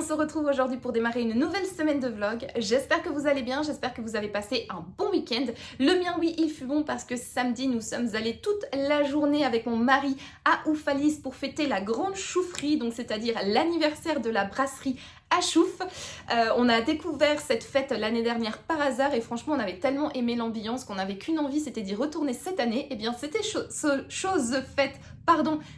se retrouve aujourd'hui pour démarrer une nouvelle semaine de vlog. J'espère que vous allez bien, j'espère que vous avez passé un bon week-end. Le mien, oui, il fut bon parce que samedi, nous sommes allés toute la journée avec mon mari à Oufalis pour fêter la grande choufferie, donc c'est-à-dire l'anniversaire de la brasserie à Chouf. On a découvert cette fête l'année dernière par hasard et franchement on avait tellement aimé l'ambiance qu'on n'avait qu'une envie, c'était d'y retourner cette année. Et bien c'était chose faite,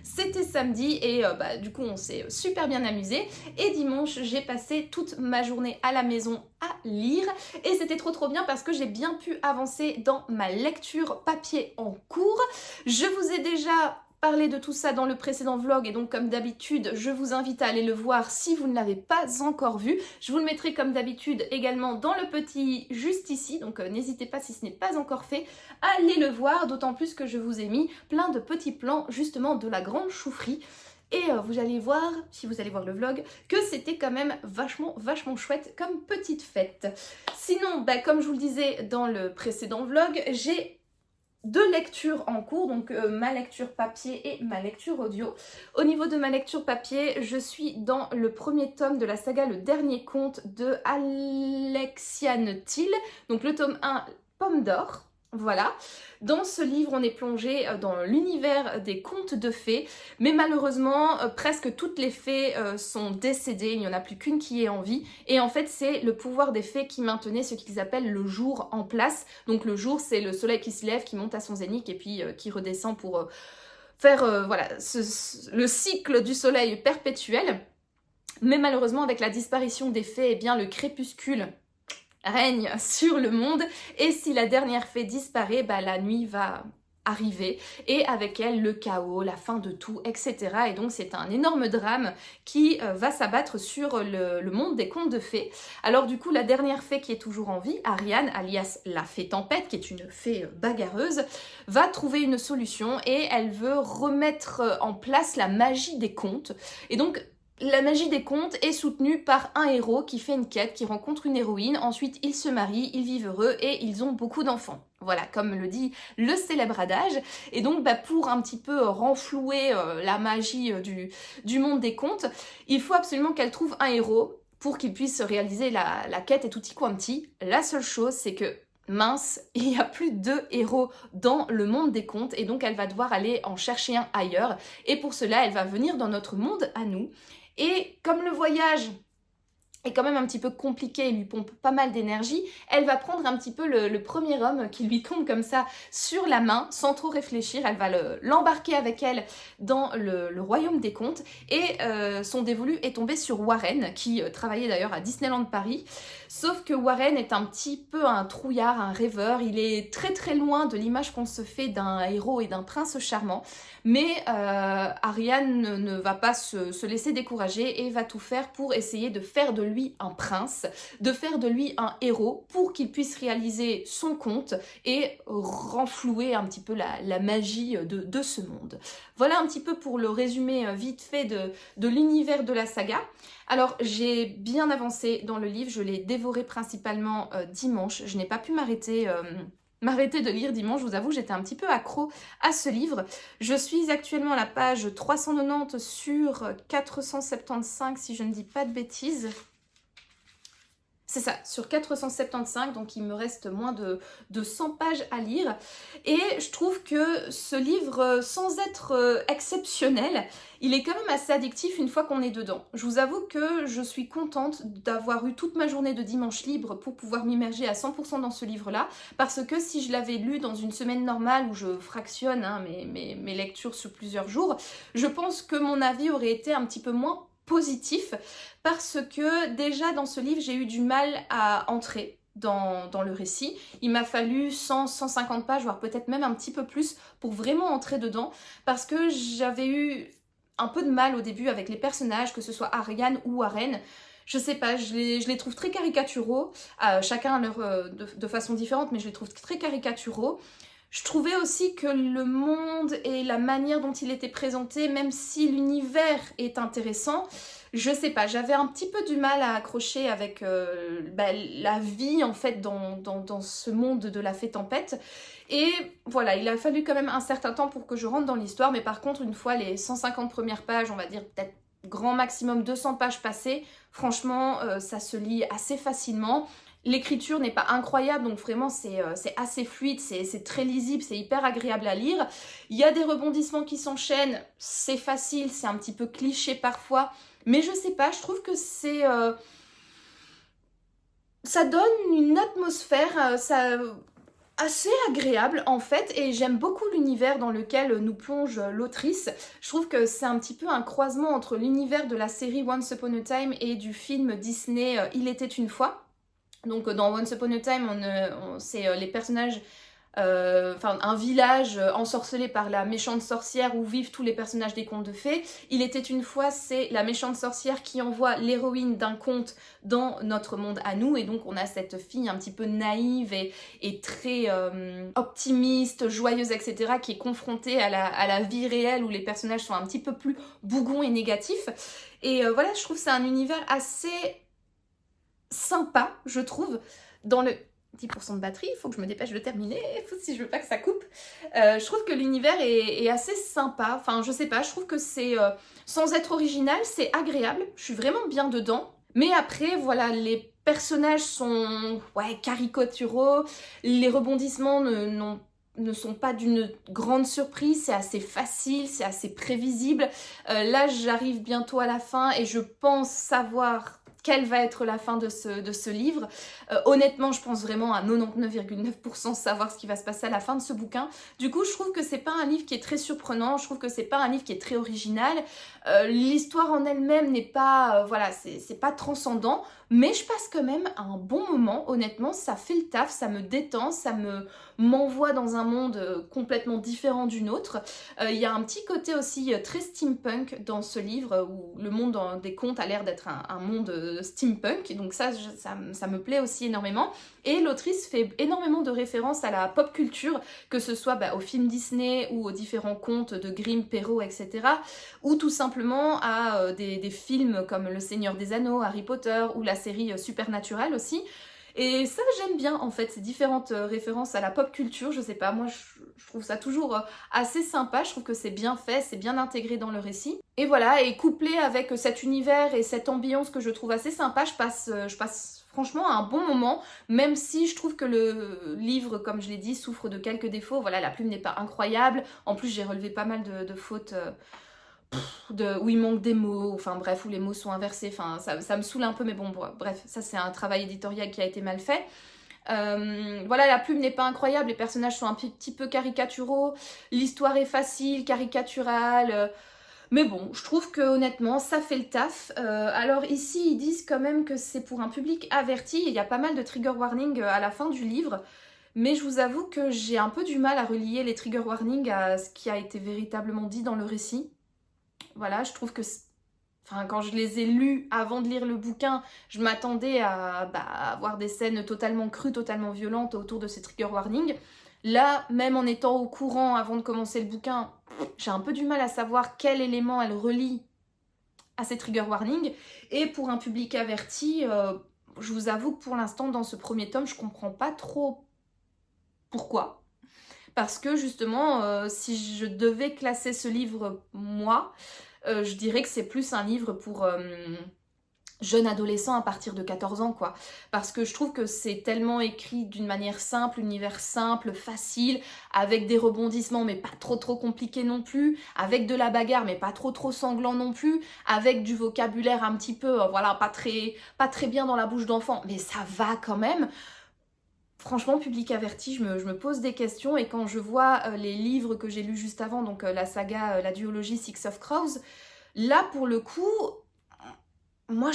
c'était samedi et du coup on s'est super bien amusé. Et dimanche j'ai passé toute ma journée à la maison à lire et c'était trop bien parce que j'ai bien pu avancer dans ma lecture papier en cours. Je vous ai déjà parler de tout ça dans le précédent vlog et donc comme d'habitude je vous invite à aller le voir si vous ne l'avez pas encore vu. Je vous le mettrai comme d'habitude également dans le petit juste ici, donc n'hésitez pas si ce n'est pas encore fait à aller le voir, d'autant plus que je vous ai mis plein de petits plans justement de la grande choufferie. Et vous allez voir, si vous allez voir le vlog, que c'était quand même vachement chouette comme petite fête. Sinon, comme je vous le disais dans le précédent vlog, j'ai deux lectures en cours, donc ma lecture papier et ma lecture audio. Au niveau de ma lecture papier, je suis dans le premier tome de la saga Le Dernier Conte de Alexiane Thiel, donc le tome 1, Pomme d'Or. Voilà, dans ce livre on est plongé dans l'univers des contes de fées, mais malheureusement presque toutes les fées sont décédées, il n'y en a plus qu'une qui est en vie, et en fait c'est le pouvoir des fées qui maintenait ce qu'ils appellent le jour en place. Donc le jour c'est le soleil qui se lève, qui monte à son zénith et puis qui redescend pour faire voilà, le cycle du soleil perpétuel. Mais malheureusement avec la disparition des fées, eh bien le crépuscule règne sur le monde et si la dernière fée disparaît, la nuit va arriver et avec elle le chaos, la fin de tout, etc. Et donc c'est un énorme drame qui va s'abattre sur le monde des contes de fées. Alors du coup la dernière fée qui est toujours en vie, Ariane alias la fée tempête, qui est une fée bagarreuse, va trouver une solution et elle veut remettre en place la magie des contes. Et donc la magie des contes est soutenue par un héros qui fait une quête, qui rencontre une héroïne, ensuite ils se marient, ils vivent heureux et ils ont beaucoup d'enfants. Voilà, comme le dit le célèbre adage. Et donc pour un petit peu renflouer la magie du monde des contes, il faut absolument qu'elle trouve un héros pour qu'il puisse réaliser la quête et tutti quanti. La seule chose c'est que mince, il n'y a plus de héros dans le monde des contes et donc elle va devoir aller en chercher un ailleurs et pour cela elle va venir dans notre monde à nous. Et comme le voyage est quand même un petit peu compliqué, il lui pompe pas mal d'énergie, elle va prendre un petit peu le premier homme qui lui tombe comme ça sur la main, sans trop réfléchir, elle va l'embarquer avec elle dans le royaume des contes, et son dévolu est tombé sur Warren, qui travaillait d'ailleurs à Disneyland Paris, sauf que Warren est un petit peu un trouillard, un rêveur, il est très loin de l'image qu'on se fait d'un héros et d'un prince charmant, mais Ariane ne va pas se laisser décourager et va tout faire pour essayer de faire de lui un prince, de faire de lui un héros pour qu'il puisse réaliser son conte et renflouer un petit peu la magie de ce monde. Voilà un petit peu pour le résumé vite fait de l'univers de la saga. Alors j'ai bien avancé dans le livre, je l'ai dévoré principalement dimanche, je n'ai pas pu m'arrêter de lire dimanche, je vous avoue, j'étais un petit peu accro à ce livre. Je suis actuellement à la page 390 sur 475, si je ne dis pas de bêtises. C'est ça, sur 475, donc il me reste moins de 100 pages à lire. Et je trouve que ce livre, sans être exceptionnel, il est quand même assez addictif une fois qu'on est dedans. Je vous avoue que je suis contente d'avoir eu toute ma journée de dimanche libre pour pouvoir m'immerger à 100% dans ce livre-là, parce que si je l'avais lu dans une semaine normale où je fractionne mes lectures sur plusieurs jours, je pense que mon avis aurait été un petit peu moins positif parce que déjà dans ce livre j'ai eu du mal à entrer dans le récit. Il m'a fallu 100-150 pages, voire peut-être même un petit peu plus pour vraiment entrer dedans parce que j'avais eu un peu de mal au début avec les personnages, que ce soit Ariane ou Warren. Je sais pas, je les trouve très caricaturaux, chacun de façon différente, mais je les trouve très caricaturaux. Je trouvais aussi que le monde et la manière dont il était présenté, même si l'univers est intéressant, je sais pas, j'avais un petit peu du mal à accrocher avec la vie en fait dans ce monde de la fée tempête. Et voilà, il a fallu quand même un certain temps pour que je rentre dans l'histoire, mais par contre une fois les 150 premières pages, on va dire peut-être grand maximum 200 pages passées. Franchement, ça se lit assez facilement. L'écriture n'est pas incroyable, donc vraiment c'est assez fluide, c'est très lisible, c'est hyper agréable à lire. Il y a des rebondissements qui s'enchaînent, c'est facile, c'est un petit peu cliché parfois, mais je sais pas, je trouve que ça donne une atmosphère assez agréable en fait, et j'aime beaucoup l'univers dans lequel nous plonge l'autrice. Je trouve que c'est un petit peu un croisement entre l'univers de la série Once Upon a Time et du film Disney Il était une fois. Donc dans Once Upon a Time, c'est les personnages, un village ensorcelé par la méchante sorcière où vivent tous les personnages des contes de fées. Il était une fois, c'est la méchante sorcière qui envoie l'héroïne d'un conte dans notre monde à nous. Et donc on a cette fille un petit peu naïve et très optimiste, joyeuse, etc. qui est confrontée à la vie réelle où les personnages sont un petit peu plus bougons et négatifs. Et voilà, je trouve que c'est un univers assez sympa, je trouve, dans le 10% de batterie, il faut que je me dépêche de terminer, si je veux pas que ça coupe. Je trouve que l'univers est assez sympa, enfin je sais pas, je trouve que c'est, sans être original, c'est agréable, je suis vraiment bien dedans, mais après, voilà, les personnages sont, caricaturaux, les rebondissements ne sont pas d'une grande surprise, c'est assez facile, c'est assez prévisible. Là, j'arrive bientôt à la fin et je pense savoir quelle va être la fin de ce livre. Honnêtement, je pense vraiment à 99,9% savoir ce qui va se passer à la fin de ce bouquin. Du coup, je trouve que c'est pas un livre qui est très surprenant, je trouve que c'est pas un livre qui est très original. L'histoire en elle-même n'est pas, c'est pas transcendant, mais je passe quand même un bon moment, honnêtement, ça fait le taf, ça me détend, m'envoie dans un monde complètement différent du nôtre. Il y a un petit côté aussi très steampunk dans ce livre, où le monde des contes a l'air d'être un monde steampunk, donc ça me plaît aussi énormément. Et l'autrice fait énormément de références à la pop culture, que ce soit aux films Disney ou aux différents contes de Grimm, Perrault, etc. Ou tout simplement à des films comme Le Seigneur des Anneaux, Harry Potter ou la série Supernatural aussi. Et ça, j'aime bien en fait, ces différentes références à la pop culture, je sais pas, moi je trouve ça toujours assez sympa, je trouve que c'est bien fait, c'est bien intégré dans le récit. Et voilà, et couplé avec cet univers et cette ambiance que je trouve assez sympa, je passe franchement un bon moment, même si je trouve que le livre, comme je l'ai dit, souffre de quelques défauts. Voilà, la plume n'est pas incroyable, en plus j'ai relevé pas mal de fautes... où il manque des mots, enfin bref, où les mots sont inversés, enfin ça me saoule un peu, mais bon, bref, ça c'est un travail éditorial qui a été mal fait. Voilà, la plume n'est pas incroyable, les personnages sont un petit peu caricaturaux, l'histoire est facile, caricaturale, mais bon, je trouve que honnêtement, ça fait le taf. Alors ici, ils disent quand même que c'est pour un public averti, il y a pas mal de trigger warning à la fin du livre, mais je vous avoue que j'ai un peu du mal à relier les trigger warnings à ce qui a été véritablement dit dans le récit. Voilà, je trouve que quand je les ai lus avant de lire le bouquin, je m'attendais à avoir des scènes totalement crues, totalement violentes autour de ces trigger warnings. Là, même en étant au courant avant de commencer le bouquin, j'ai un peu du mal à savoir quel élément elle relie à ces trigger warnings. Et pour un public averti, je vous avoue que pour l'instant, dans ce premier tome, je comprends pas trop pourquoi. Parce que justement, si je devais classer ce livre, moi, je dirais que c'est plus un livre pour jeunes adolescents à partir de 14 ans, quoi. Parce que je trouve que c'est tellement écrit d'une manière simple, univers simple, facile, avec des rebondissements, mais pas trop compliqués non plus, avec de la bagarre, mais pas trop sanglant non plus, avec du vocabulaire un petit peu, pas très bien dans la bouche d'enfant, mais ça va quand même. Franchement, public averti, je me pose des questions, et quand je vois les livres que j'ai lus juste avant, donc la saga, la duologie Six of Crows, là pour le coup, moi,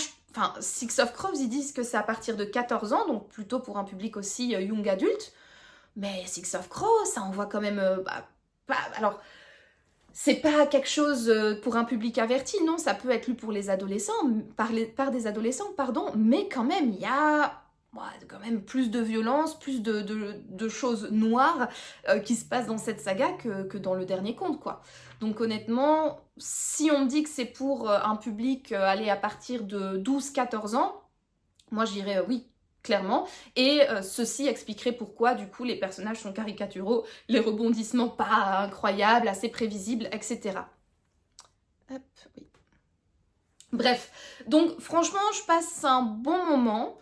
Six of Crows, ils disent que c'est à partir de 14 ans, donc plutôt pour un public aussi young adulte, mais Six of Crows, ça envoie quand même... alors, c'est pas quelque chose pour un public averti, non, ça peut être lu pour les adolescents, par des adolescents, pardon, mais quand même, il y a... quand même plus de violence, plus de choses noires qui se passent dans cette saga que dans le dernier conte, quoi. Donc honnêtement, si on me dit que c'est pour un public à partir de 12-14 ans, moi je dirais oui, clairement. Et ceci expliquerait pourquoi du coup les personnages sont caricaturaux, les rebondissements pas incroyables, assez prévisibles, etc. Hop, oui. Bref, donc franchement, je passe un bon moment.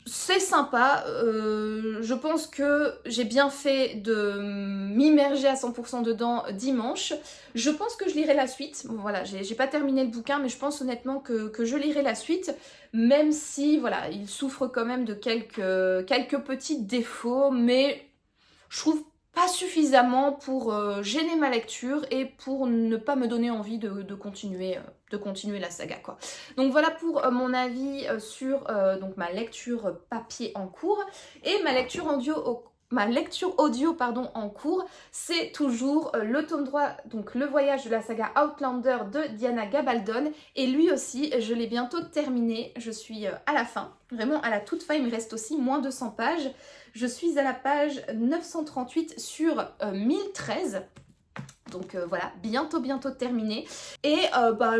C'est sympa, je pense que j'ai bien fait de m'immerger à 100% dedans dimanche. Je pense que je lirai la suite. Bon, voilà, j'ai pas terminé le bouquin, mais je pense honnêtement que je lirai la suite, même si, voilà, il souffre quand même de quelques petits défauts, mais je trouve pas suffisamment pour gêner ma lecture et pour ne pas me donner envie de continuer la saga, quoi. Donc voilà pour mon avis sur donc ma lecture papier en cours et ma lecture audio pardon, en cours, c'est toujours le tome 3, donc le voyage de la saga Outlander de Diana Gabaldon, et lui aussi je l'ai bientôt terminé, je suis à la fin, vraiment à la toute fin, il me reste aussi moins de 100 pages. Je suis à la page 938 sur 1013. Donc voilà, bientôt terminé. Et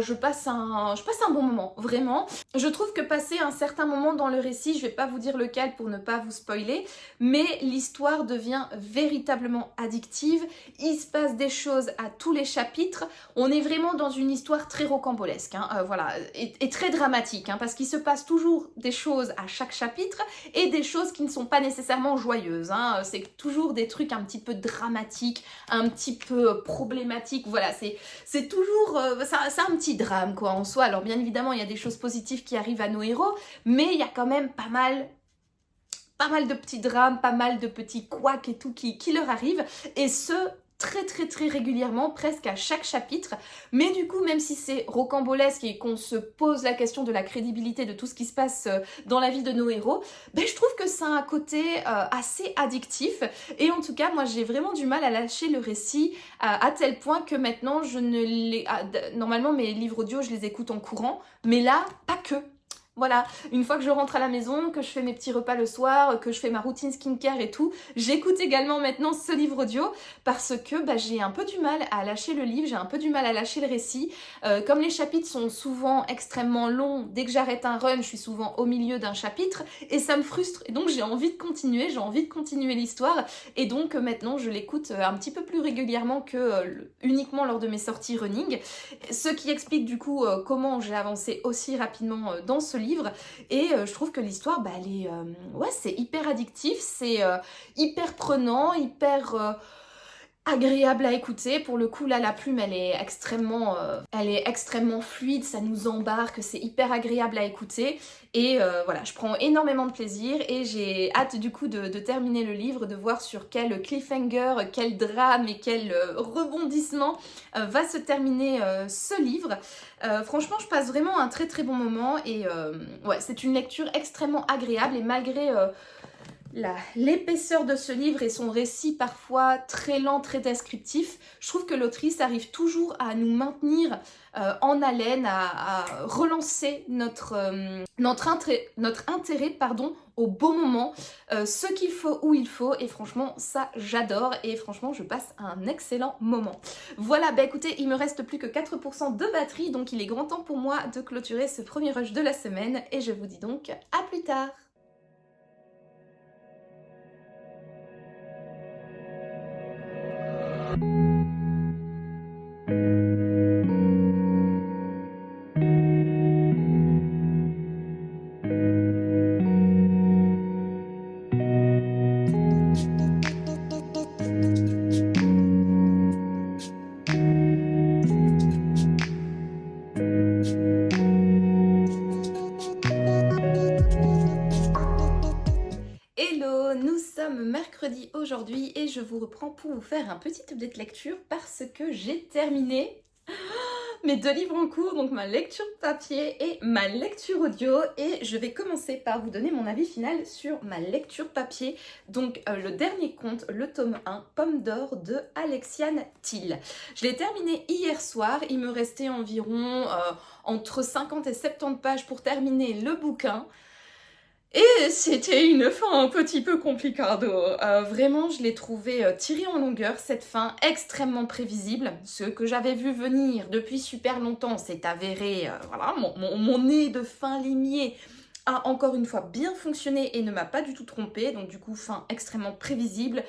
je passe un bon moment, vraiment. Je trouve que passer un certain moment dans le récit, je vais pas vous dire lequel pour ne pas vous spoiler, mais l'histoire devient véritablement addictive. Il se passe des choses à tous les chapitres. On est vraiment dans une histoire très rocambolesque, hein, voilà, et très dramatique, hein, parce qu'il se passe toujours des choses à chaque chapitre et des choses qui ne sont pas nécessairement joyeuses, hein. C'est toujours des trucs un petit peu dramatiques, un petit peu problématique, voilà, c'est toujours, c'est un petit drame quoi en soi. Alors bien évidemment il y a des choses positives qui arrivent à nos héros, mais il y a quand même pas mal de petits drames, pas mal de petits couacs et tout qui leur arrivent, et ce très régulièrement, presque à chaque chapitre. Mais du coup, même si c'est rocambolesque et qu'on se pose la question de la crédibilité de tout ce qui se passe dans la vie de nos héros, ben, je trouve que ça a un côté assez addictif. Et en tout cas, moi j'ai vraiment du mal à lâcher le récit à tel point que maintenant je ne les... Normalement mes livres audio je les écoute en courant, mais là, pas que. Voilà, une fois que je rentre à la maison, que je fais mes petits repas le soir, que je fais ma routine skincare et tout, j'écoute également maintenant ce livre audio parce que j'ai un peu du mal à lâcher le livre, j'ai un peu du mal à lâcher le récit. Comme les chapitres sont souvent extrêmement longs, dès que j'arrête un run, je suis souvent au milieu d'un chapitre et ça me frustre. Et donc j'ai envie de continuer l'histoire, et donc maintenant je l'écoute un petit peu plus régulièrement que uniquement lors de mes sorties running. Ce qui explique du coup comment j'ai avancé aussi rapidement dans ce livre, et je trouve que l'histoire elle est c'est hyper addictif, c'est hyper prenant, hyper agréable à écouter. Pour le coup là la plume elle est extrêmement fluide, ça nous embarque, c'est hyper agréable à écouter, et voilà, je prends énormément de plaisir et j'ai hâte du coup de terminer le livre, de voir sur quel cliffhanger, quel drame et quel rebondissement va se terminer ce livre. Franchement je passe vraiment un très bon moment, et c'est une lecture extrêmement agréable, et malgré l'épaisseur de ce livre et son récit parfois très lent, très descriptif, je trouve que l'autrice arrive toujours à nous maintenir en haleine, à relancer notre intérêt au bon moment, ce qu'il faut, où il faut, et franchement ça j'adore, et franchement je passe un excellent moment. Voilà, écoutez, il me reste plus que 4% de batterie, donc il est grand temps pour moi de clôturer ce premier rush de la semaine, et je vous dis donc à plus tard. Hello, nous sommes mercredi aujourd'hui et je vous reprends pour vous faire un petit update lecture parce que j'ai terminé mes 2 livres en cours, donc ma lecture papier et ma lecture audio, et je vais commencer par vous donner mon avis final sur ma lecture papier, donc le dernier conte, le tome 1, Pomme d'or de Alexiane Thiel. Je l'ai terminé hier soir, il me restait environ entre 50 et 70 pages pour terminer le bouquin. Et c'était une fin un petit peu complicado. Vraiment, je l'ai trouvé tiré en longueur, cette fin extrêmement prévisible. Ce que j'avais vu venir depuis super longtemps s'est avéré, voilà, mon nez de fin limier a encore une fois bien fonctionné et ne m'a pas du tout trompée. Donc du coup, fin extrêmement prévisible,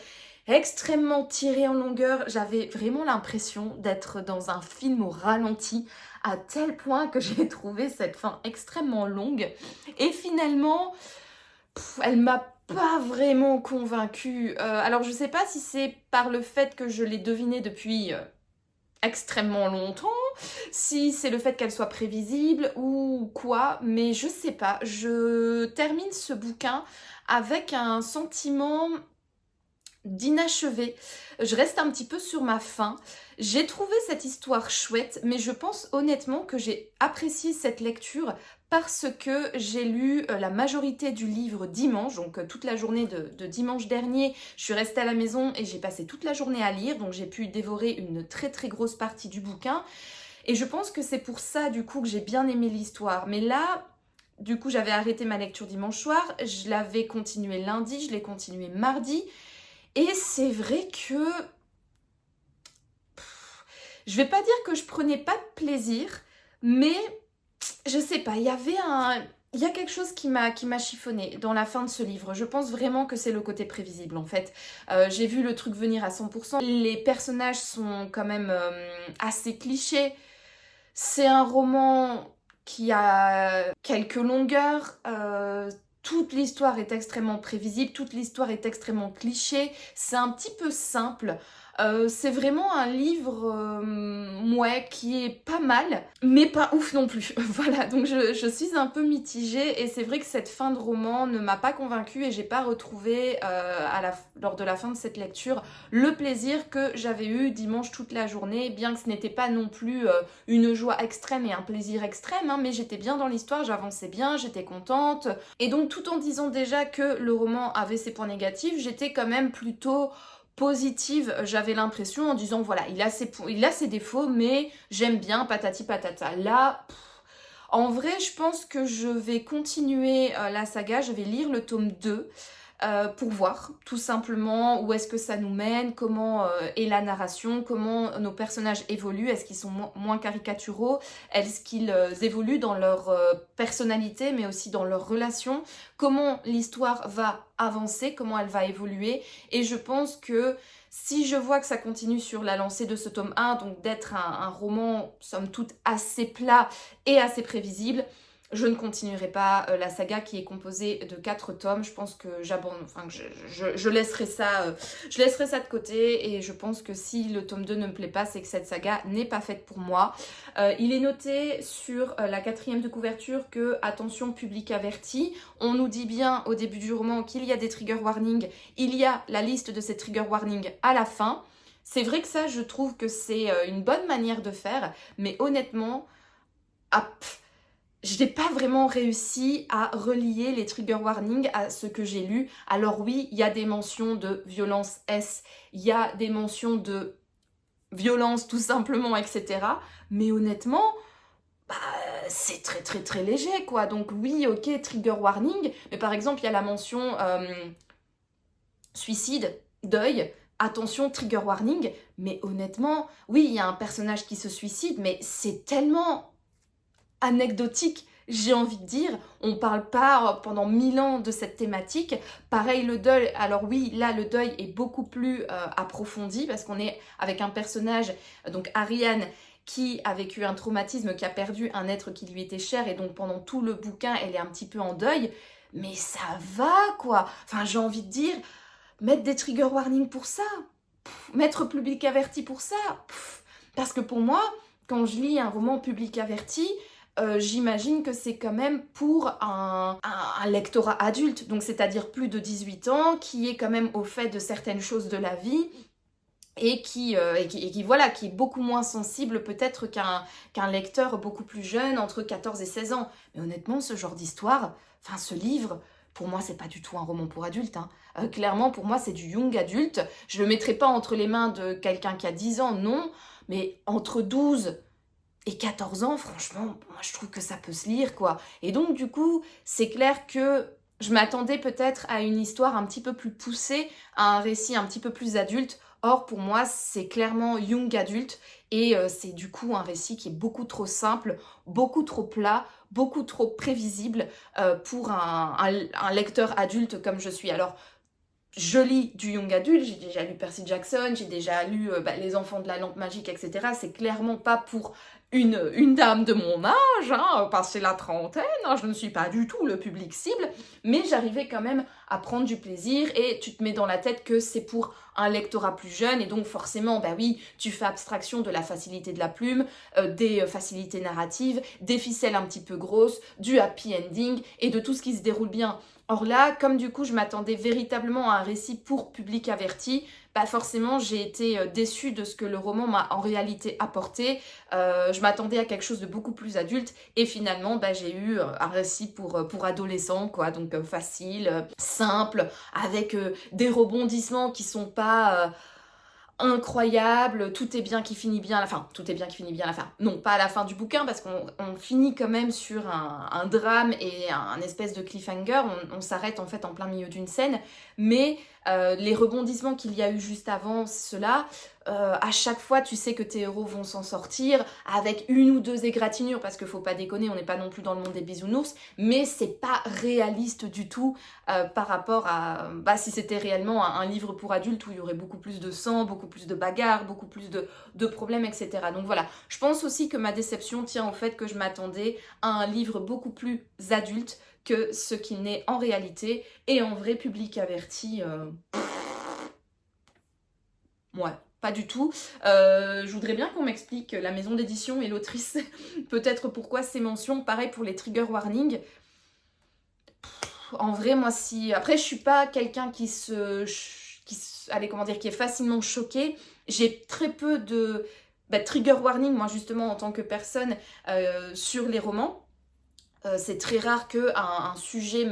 extrêmement tiré en longueur. J'avais vraiment l'impression d'être dans un film au ralenti, à tel point que j'ai trouvé cette fin extrêmement longue. Et finalement, elle m'a pas vraiment convaincue. Alors je sais pas si c'est par le fait que je l'ai deviné depuis extrêmement longtemps, si c'est le fait qu'elle soit prévisible ou quoi, mais je sais pas. Je termine ce bouquin avec un sentiment d'inachevé. Je reste un petit peu sur ma faim. J'ai trouvé cette histoire chouette, mais je pense honnêtement que j'ai apprécié cette lecture parce que j'ai lu la majorité du livre dimanche, donc toute la journée de dimanche dernier, je suis restée à la maison et j'ai passé toute la journée à lire, donc j'ai pu dévorer une très très grosse partie du bouquin. Et je pense que c'est pour ça du coup que j'ai bien aimé l'histoire. Mais là, du coup, j'avais arrêté ma lecture dimanche soir, je l'avais continué lundi, je l'ai continué mardi. Et c'est vrai que je vais pas dire que je prenais pas de plaisir, mais je sais pas, il y a quelque chose qui m'a chiffonné dans la fin de ce livre. Je pense vraiment que c'est le côté prévisible en fait. J'ai vu le truc venir à 100%. Les personnages sont quand même assez clichés. C'est un roman qui a quelques longueurs. Toute l'histoire est extrêmement prévisible, toute l'histoire est extrêmement cliché. C'est un petit peu simple. C'est vraiment un livre ouais, qui est pas mal, mais pas ouf non plus. Voilà, donc je suis un peu mitigée et c'est vrai que cette fin de roman ne m'a pas convaincue et j'ai pas retrouvé lors de la fin de cette lecture le plaisir que j'avais eu dimanche toute la journée, bien que ce n'était pas non plus une joie extrême et un plaisir extrême, hein, mais j'étais bien dans l'histoire, j'avançais bien, j'étais contente. Et donc tout en disant déjà que le roman avait ses points négatifs, j'étais quand même plutôt positive, j'avais l'impression, en disant voilà, il a ses défauts, mais j'aime bien, patati patata. Là, en vrai, je pense que je vais continuer la saga, je vais lire le tome 2 pour voir tout simplement où est-ce que ça nous mène, comment est la narration, comment nos personnages évoluent, est-ce qu'ils sont moins caricaturaux, est-ce qu'ils évoluent dans leur personnalité mais aussi dans leurs relations, comment l'histoire va avancer, comment elle va évoluer. Et je pense que si je vois que ça continue sur la lancée de ce tome 1, donc d'être un roman somme toute assez plat et assez prévisible, je ne continuerai pas la saga qui est composée de 4 tomes. Je pense que j'abandonne, enfin je laisserai ça, de côté et je pense que si le tome 2 ne me plaît pas, c'est que cette saga n'est pas faite pour moi. Il est noté sur la 4e de couverture que attention public averti. On nous dit bien au début du roman qu'il y a des trigger warnings. Il y a la liste de ces trigger warnings à la fin. C'est vrai que ça, je trouve que c'est une bonne manière de faire, mais honnêtement, je n'ai pas vraiment réussi à relier les trigger warnings à ce que j'ai lu. Alors oui, il y a des mentions de violence S, il y a des mentions de violence tout simplement, etc. Mais honnêtement, c'est très très très léger quoi. Donc oui, ok, trigger warning, mais par exemple, il y a la mention suicide, deuil, attention, trigger warning. Mais honnêtement, oui, il y a un personnage qui se suicide, mais c'est tellement anecdotique, j'ai envie de dire. On parle pas pendant 1000 ans de cette thématique. Pareil, le deuil. Alors oui, là, le deuil est beaucoup plus approfondi parce qu'on est avec un personnage, donc Ariane, qui a vécu un traumatisme, qui a perdu un être qui lui était cher et donc pendant tout le bouquin, elle est un petit peu en deuil. Mais ça va, quoi. Enfin, j'ai envie de dire, mettre des trigger warnings pour ça, mettre public averti pour ça, parce que pour moi, quand je lis un roman public averti, j'imagine que c'est quand même pour un lectorat adulte, donc c'est-à-dire plus de 18 ans, qui est quand même au fait de certaines choses de la vie et qui voilà, qui est beaucoup moins sensible peut-être qu'un lecteur beaucoup plus jeune, entre 14 et 16 ans. Mais honnêtement, ce genre d'histoire, enfin ce livre, pour moi, c'est pas du tout un roman pour adultes. Hein. Clairement, pour moi, c'est du young adulte. Je le mettrai pas entre les mains de quelqu'un qui a 10 ans, non, mais entre 12 et 14 ans, franchement, moi je trouve que ça peut se lire, quoi. Et donc, du coup, c'est clair que je m'attendais peut-être à une histoire un petit peu plus poussée, à un récit un petit peu plus adulte. Or, pour moi, c'est clairement young adulte et c'est du coup un récit qui est beaucoup trop simple, beaucoup trop plat, beaucoup trop prévisible pour un lecteur adulte comme je suis. Alors, je lis du young adulte, j'ai déjà lu Percy Jackson, j'ai déjà lu Les Enfants de la Lampe Magique, etc. C'est clairement pas pour une dame de mon âge, hein, passé la trentaine, hein, je ne suis pas du tout le public cible, mais j'arrivais quand même à prendre du plaisir et tu te mets dans la tête que c'est pour un lectorat plus jeune et donc forcément, bah oui, tu fais abstraction de la facilité de la plume, des facilités narratives, des ficelles un petit peu grosses, du happy ending et de tout ce qui se déroule bien. Or là, comme du coup je m'attendais véritablement à un récit pour public averti, bah forcément j'ai été déçue de ce que le roman m'a en réalité apporté. Je m'attendais à quelque chose de beaucoup plus adulte et finalement bah, j'ai eu un récit pour adolescents, quoi, donc facile, simple, avec des rebondissements qui sont pas incroyable, tout est bien qui finit bien à la fin, tout est bien qui finit bien à la fin. Non, pas à la fin du bouquin, parce qu'on finit quand même sur un drame et un espèce de cliffhanger, on s'arrête en fait en plein milieu d'une scène, mais les rebondissements qu'il y a eu juste avant cela, à chaque fois tu sais que tes héros vont s'en sortir, avec une ou deux égratignures, parce qu'il faut pas déconner, on n'est pas non plus dans le monde des bisounours, mais c'est pas réaliste du tout par rapport à si c'était réellement un livre pour adultes où il y aurait beaucoup plus de sang, beaucoup plus de bagarres, beaucoup plus de problèmes, etc. Donc voilà, je pense aussi que ma déception tient au fait que je m'attendais à un livre beaucoup plus adulte que ce qu'il n'est en réalité, et en vrai public averti, ouais. Pas du tout. Je voudrais bien qu'on m'explique, la maison d'édition et l'autrice, peut-être pourquoi ces mentions. Pareil pour les trigger warnings. En vrai, moi, si... Après, je suis pas quelqu'un qui allez, comment dire, qui est facilement choqué. J'ai très peu de trigger warning, moi, justement, en tant que personne, sur les romans. C'est très rare qu'un sujet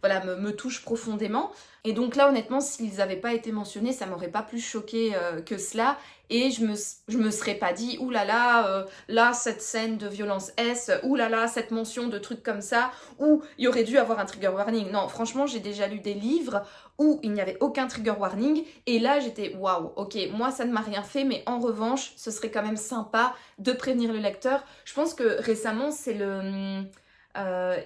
me touche profondément. Et donc là, honnêtement, s'ils n'avaient pas été mentionnés, ça m'aurait pas plus choqué que cela. Et je me serais pas dit, oulala, là, cette scène de violence S, oulala, cette mention de trucs comme ça, où il y aurait dû avoir un trigger warning. Non, franchement, j'ai déjà lu des livres où il n'y avait aucun trigger warning. Et là, j'étais, waouh, ok, moi, ça ne m'a rien fait, mais en revanche, ce serait quand même sympa de prévenir le lecteur. Je pense que récemment, c'est le...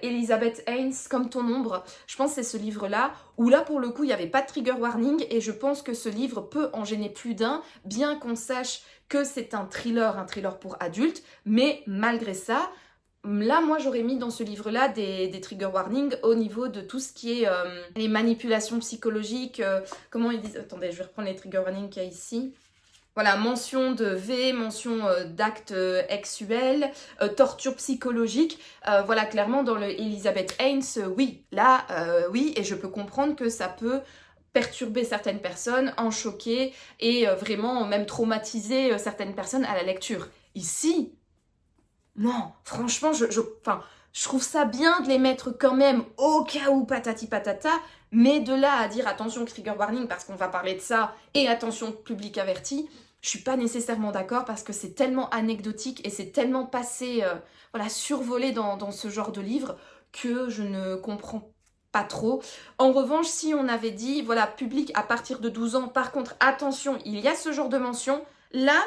Elizabeth Haynes, Comme ton ombre, je pense que c'est ce livre-là, où là pour le coup il n'y avait pas de trigger warning, et je pense que ce livre peut en gêner plus d'un, bien qu'on sache que c'est un thriller pour adultes, mais malgré ça, là moi j'aurais mis dans ce livre-là des trigger warnings au niveau de tout ce qui est les manipulations psychologiques, comment ils disent, attendez je vais reprendre les trigger warnings qu'il y a ici. Voilà, mention de V, mention d'actes sexuels, torture psychologique. Voilà, clairement dans le Elizabeth Haynes, oui, là, oui, et je peux comprendre que ça peut perturber certaines personnes, en choquer et vraiment même traumatiser certaines personnes à la lecture. Ici, non, franchement, je trouve ça bien de les mettre quand même au cas où patati patata, mais de là à dire attention trigger warning parce qu'on va parler de ça et attention public averti, je suis pas nécessairement d'accord parce que c'est tellement anecdotique et c'est tellement passé, survolé dans ce genre de livre que je ne comprends pas trop. En revanche, si on avait dit, voilà, public à partir de 12 ans, par contre, attention, il y a ce genre de mention, là,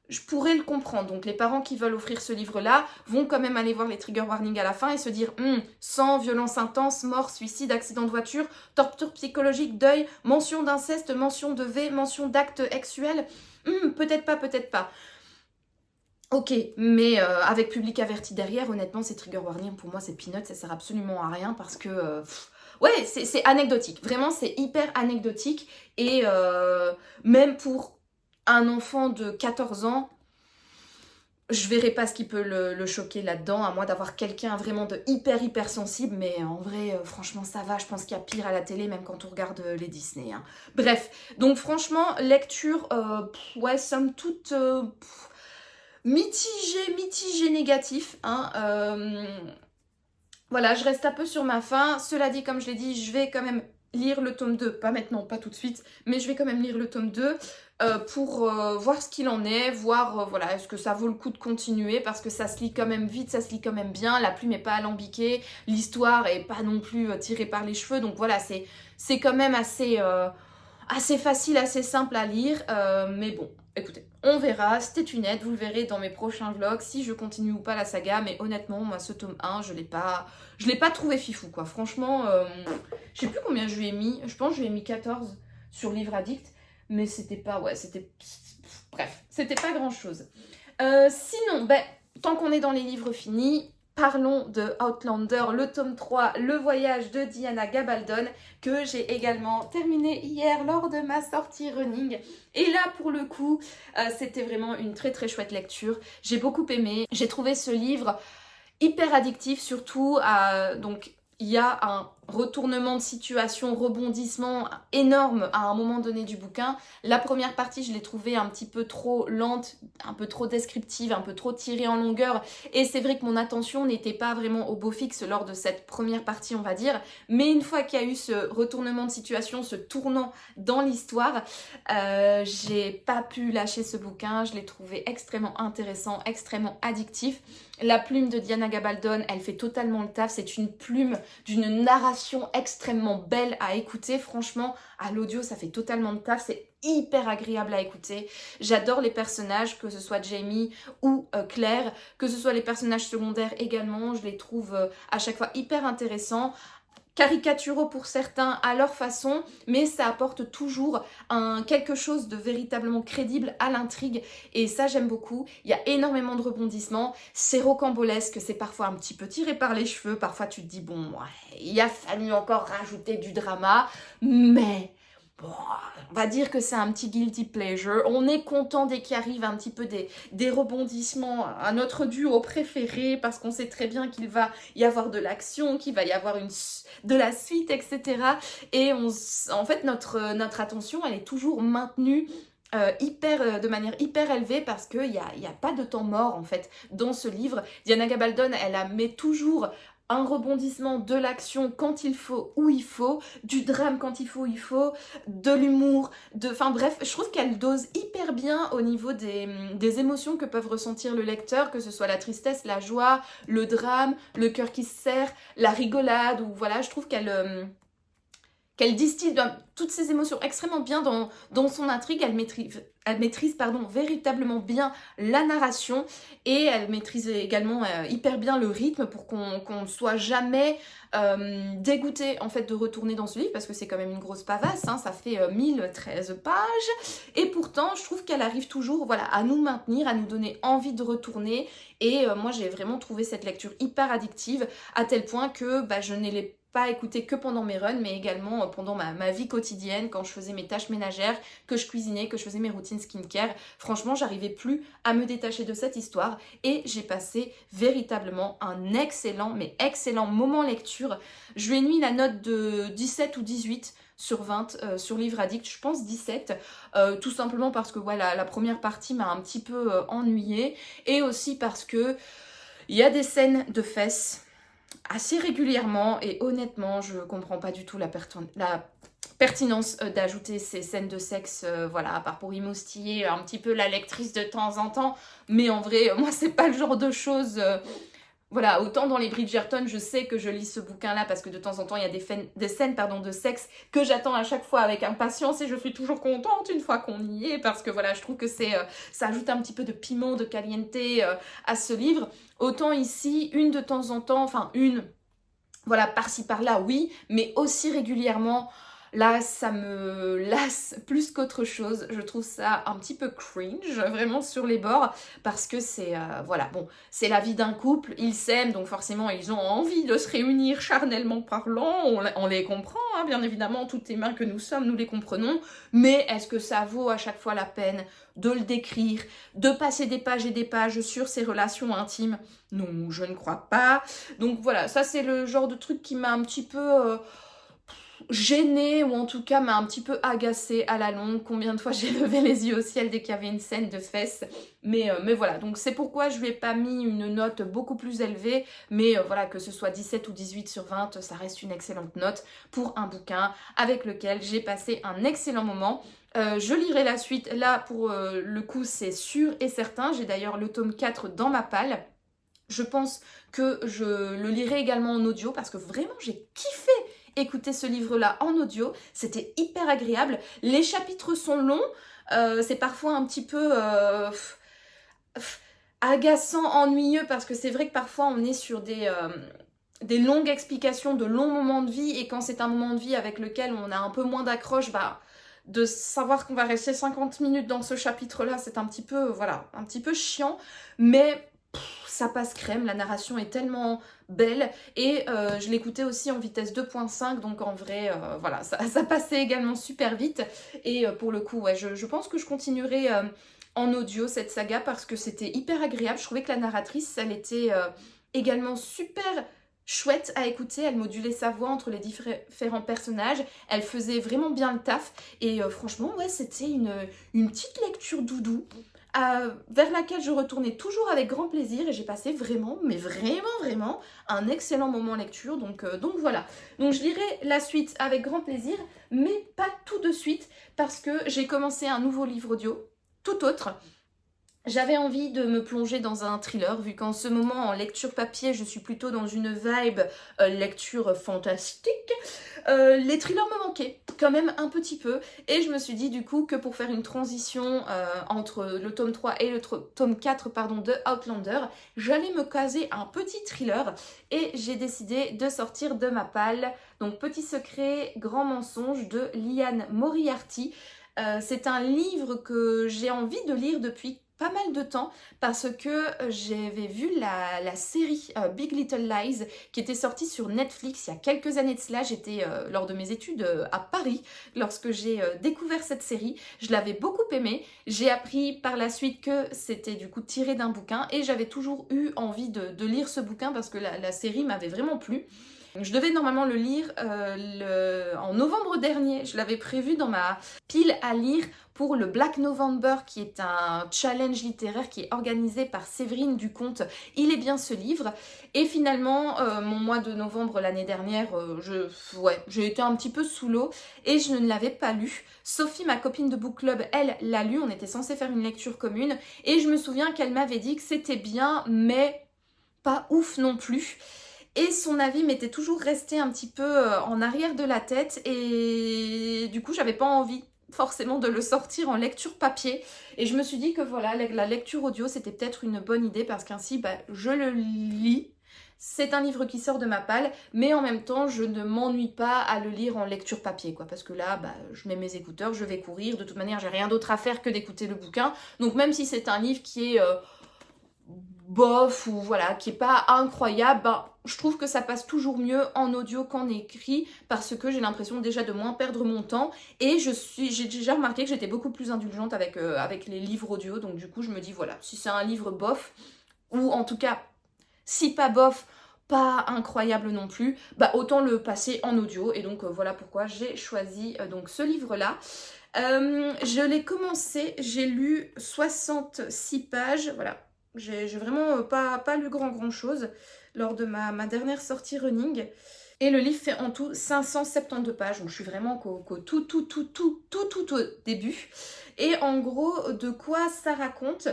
je pourrais le comprendre. Donc les parents qui veulent offrir ce livre-là vont quand même aller voir les trigger warnings à la fin et se dire sang, violence intense, mort, suicide, accident de voiture, torture psychologique, deuil, mention d'inceste, mention de V, mention d'actes sexuels. Peut-être pas, peut-être pas. Ok, mais avec public averti derrière, honnêtement, ces trigger warnings, pour moi, c'est peanuts, ça sert absolument à rien parce que... ouais, c'est anecdotique. Vraiment, c'est hyper anecdotique. Et même pour un enfant de 14 ans, je verrai pas ce qui peut le choquer là-dedans, à moins d'avoir quelqu'un vraiment de hyper sensible, mais en vrai, franchement, ça va, je pense qu'il y a pire à la télé, même quand on regarde les Disney. Hein. Bref, donc franchement, lecture, ouais, somme toute mitigé négatif. Hein, voilà, je reste un peu sur ma faim. Cela dit, comme je l'ai dit, je vais quand même lire le tome 2, pas maintenant, pas tout de suite, mais je vais quand même lire le tome 2 pour voir ce qu'il en est, voir voilà, est-ce que ça vaut le coup de continuer, parce que ça se lit quand même vite, ça se lit quand même bien, la plume n'est pas alambiquée, l'histoire est pas non plus tirée par les cheveux, donc voilà, c'est quand même assez facile, assez simple à lire, mais bon, écoutez, on verra, c'était une aide, vous le verrez dans mes prochains vlogs, si je continue ou pas la saga, mais honnêtement, moi, ce tome 1, je l'ai pas trouvé fifou, quoi. Franchement, je sais plus combien je lui ai mis, je pense que je lui ai mis 14 sur Livre Addict, mais c'était pas, ouais, bref, c'était pas grand-chose. Sinon, tant qu'on est dans les livres finis, parlons de Outlander, le tome 3, le voyage de Diana Gabaldon, que j'ai également terminé hier lors de ma sortie running. Et là, pour le coup, c'était vraiment une très très chouette lecture. J'ai beaucoup aimé. J'ai trouvé ce livre hyper addictif, surtout donc il y a un retournement de situation, rebondissement énorme à un moment donné du bouquin. La première partie, je l'ai trouvée un petit peu trop lente, un peu trop descriptive, un peu trop tirée en longueur. Et c'est vrai que mon attention n'était pas vraiment au beau fixe lors de cette première partie, on va dire. Mais une fois qu'il y a eu ce retournement de situation, ce tournant dans l'histoire, j'ai pas pu lâcher ce bouquin. Je l'ai trouvé extrêmement intéressant, extrêmement addictif. La plume de Diana Gabaldon, elle fait totalement le taf. C'est une plume d'une narration extrêmement belle à écouter. Franchement, à l'audio, ça fait totalement le taf. C'est hyper agréable à écouter. J'adore les personnages, que ce soit Jamie ou Claire, que ce soit les personnages secondaires également. Je les trouve à chaque fois hyper intéressants. Caricaturaux pour certains à leur façon, mais ça apporte toujours quelque chose de véritablement crédible à l'intrigue et ça j'aime beaucoup. Il y a énormément de rebondissements, c'est rocambolesque, c'est parfois un petit peu tiré par les cheveux, parfois tu te dis bon, ouais, il a fallu encore rajouter du drama, mais bon, on va dire que c'est un petit guilty pleasure. On est content dès qu'il arrive un petit peu des rebondissements à notre duo préféré parce qu'on sait très bien qu'il va y avoir de l'action, qu'il va y avoir de la suite, etc. Et en fait, notre attention, elle est toujours maintenue de manière hyper élevée parce qu'il n'y a pas de temps mort en fait dans ce livre. Diana Gabaldon, met toujours un rebondissement, de l'action quand il faut, où il faut, du drame quand il faut, où il faut, de l'humour, enfin bref, je trouve qu'elle dose hyper bien au niveau des émotions que peuvent ressentir le lecteur, que ce soit la tristesse, la joie, le drame, le cœur qui se serre, la rigolade, ou voilà, je trouve qu'elle distille toutes ces émotions extrêmement bien dans son intrigue. Elle maîtrise véritablement bien la narration et elle maîtrise également hyper bien le rythme pour qu'on ne soit jamais dégoûté en fait de retourner dans ce livre parce que c'est quand même une grosse pavasse, hein, ça fait 1013 pages et pourtant je trouve qu'elle arrive toujours à nous maintenir, à nous donner envie de retourner et moi j'ai vraiment trouvé cette lecture hyper addictive à tel point que je ne l'ai pas écouter que pendant mes runs, mais également pendant ma vie quotidienne, quand je faisais mes tâches ménagères, que je cuisinais, que je faisais mes routines skincare. Franchement, j'arrivais plus à me détacher de cette histoire et j'ai passé véritablement un excellent moment lecture. Je lui ai mis la note de 17 ou 18 sur 20 sur Livre Addict, je pense 17, tout simplement parce que la première partie m'a un petit peu ennuyée et aussi parce que il y a des scènes de fesses assez régulièrement et honnêtement je comprends pas du tout la pertinence d'ajouter ces scènes de sexe à part pour émoustiller un petit peu la lectrice de temps en temps, mais en vrai moi c'est pas le genre de choses autant dans les Bridgerton, je sais que je lis ce bouquin-là parce que de temps en temps, il y a des scènes de sexe que j'attends à chaque fois avec impatience et je suis toujours contente une fois qu'on y est parce que je trouve que ça ajoute un petit peu de piment, de caliente à ce livre. Autant ici, une de temps en temps, par-ci par-là, oui, mais aussi régulièrement. Là, ça me lasse plus qu'autre chose. Je trouve ça un petit peu cringe, vraiment sur les bords, parce que c'est c'est la vie d'un couple. Ils s'aiment, donc forcément, ils ont envie de se réunir charnellement parlant. On les comprend, hein, bien évidemment, toutes les mains que nous sommes, nous les comprenons. Mais est-ce que ça vaut à chaque fois la peine de le décrire, de passer des pages et des pages sur ces relations intimes? Non, je ne crois pas. Donc voilà, ça c'est le genre de truc qui m'a un petit peu gênée ou en tout cas m'a un petit peu agacée à la longue. Combien de fois j'ai levé les yeux au ciel dès qu'il y avait une scène de fesses, mais voilà, donc c'est pourquoi je lui ai pas mis une note beaucoup plus élevée, mais que ce soit 17 ou 18 sur 20, ça reste une excellente note pour un bouquin avec lequel j'ai passé un excellent moment. Je lirai la suite, là pour le coup c'est sûr et certain, j'ai d'ailleurs le tome 4 dans ma palle. Je pense que je le lirai également en audio parce que vraiment j'ai kiffé écouter ce livre-là en audio. C'était hyper agréable. Les chapitres sont longs. C'est parfois un petit peu agaçant, ennuyeux parce que c'est vrai que parfois on est sur des longues explications de longs moments de vie et quand c'est un moment de vie avec lequel on a un peu moins d'accroche, de savoir qu'on va rester 50 minutes dans ce chapitre-là, c'est un petit peu, un petit peu chiant. Mais ça passe crème, la narration est tellement belle et je l'écoutais aussi en vitesse 2.5, donc en vrai voilà, ça passait également super vite et pour le coup ouais, je pense que je continuerai en audio cette saga parce que c'était hyper agréable. Je trouvais que la narratrice elle était également super chouette à écouter, elle modulait sa voix entre les différents personnages, elle faisait vraiment bien le taf et franchement ouais, c'était une petite lecture doudou vers laquelle je retournais toujours avec grand plaisir et j'ai passé vraiment, mais vraiment un excellent moment lecture, donc voilà. Donc je lirai la suite avec grand plaisir, mais pas tout de suite parce que j'ai commencé un nouveau livre audio, tout autre. J'avais envie de me plonger dans un thriller, vu qu'en ce moment, en lecture papier, je suis plutôt dans une vibe lecture fantastique. Les thrillers me manquaient quand même un petit peu, et je me suis dit du coup que pour faire une transition entre le tome 3 et le tome 4 pardon, de Outlander, j'allais me caser un petit thriller, et j'ai décidé de sortir de ma palle, donc Petit secret, grand mensonge de Liane Moriarty. C'est un livre que j'ai envie de lire depuis pas mal de temps parce que j'avais vu la série Big Little Lies qui était sortie sur Netflix il y a quelques années de cela. J'étais lors de mes études à Paris lorsque j'ai découvert cette série. Je l'avais beaucoup aimée. J'ai appris par la suite que c'était du coup tiré d'un bouquin et j'avais toujours eu envie de lire ce bouquin parce que la série m'avait vraiment plu. Je devais normalement le lire en novembre dernier. Je l'avais prévu dans ma pile à lire pour le Black November, qui est un challenge littéraire qui est organisé par Séverine Ducomte. Il est bien ce livre. Et finalement, mon mois de novembre l'année dernière, j'ai été un petit peu sous l'eau et je ne l'avais pas lu. Sophie, ma copine de book club, elle l'a lu. On était censé faire une lecture commune. Et je me souviens qu'elle m'avait dit que c'était bien, mais pas ouf non plus. Et son avis m'était toujours resté un petit peu en arrière de la tête et du coup j'avais pas envie forcément de le sortir en lecture papier et je me suis dit que voilà, la lecture audio c'était peut-être une bonne idée parce qu'ainsi je le lis. C'est un livre qui sort de ma palle, mais en même temps, je ne m'ennuie pas à le lire en lecture papier, quoi. Parce que là, je mets mes écouteurs, je vais courir. De toute manière, j'ai rien d'autre à faire que d'écouter le bouquin. Donc même si c'est un livre qui est bof ou voilà, qui est pas incroyable, je trouve que ça passe toujours mieux en audio qu'en écrit parce que j'ai l'impression déjà de moins perdre mon temps et j'ai déjà remarqué que j'étais beaucoup plus indulgente avec les livres audio, donc du coup je me dis voilà, si c'est un livre bof ou en tout cas si pas bof, pas incroyable non plus, autant le passer en audio et donc voilà pourquoi j'ai choisi donc ce livre là. Je l'ai commencé, j'ai lu 66 pages, voilà. J'ai vraiment pas lu grand chose lors de ma dernière sortie running. Et le livre fait en tout 572 pages, donc je suis vraiment qu'au tout au début. Et en gros, de quoi ça raconte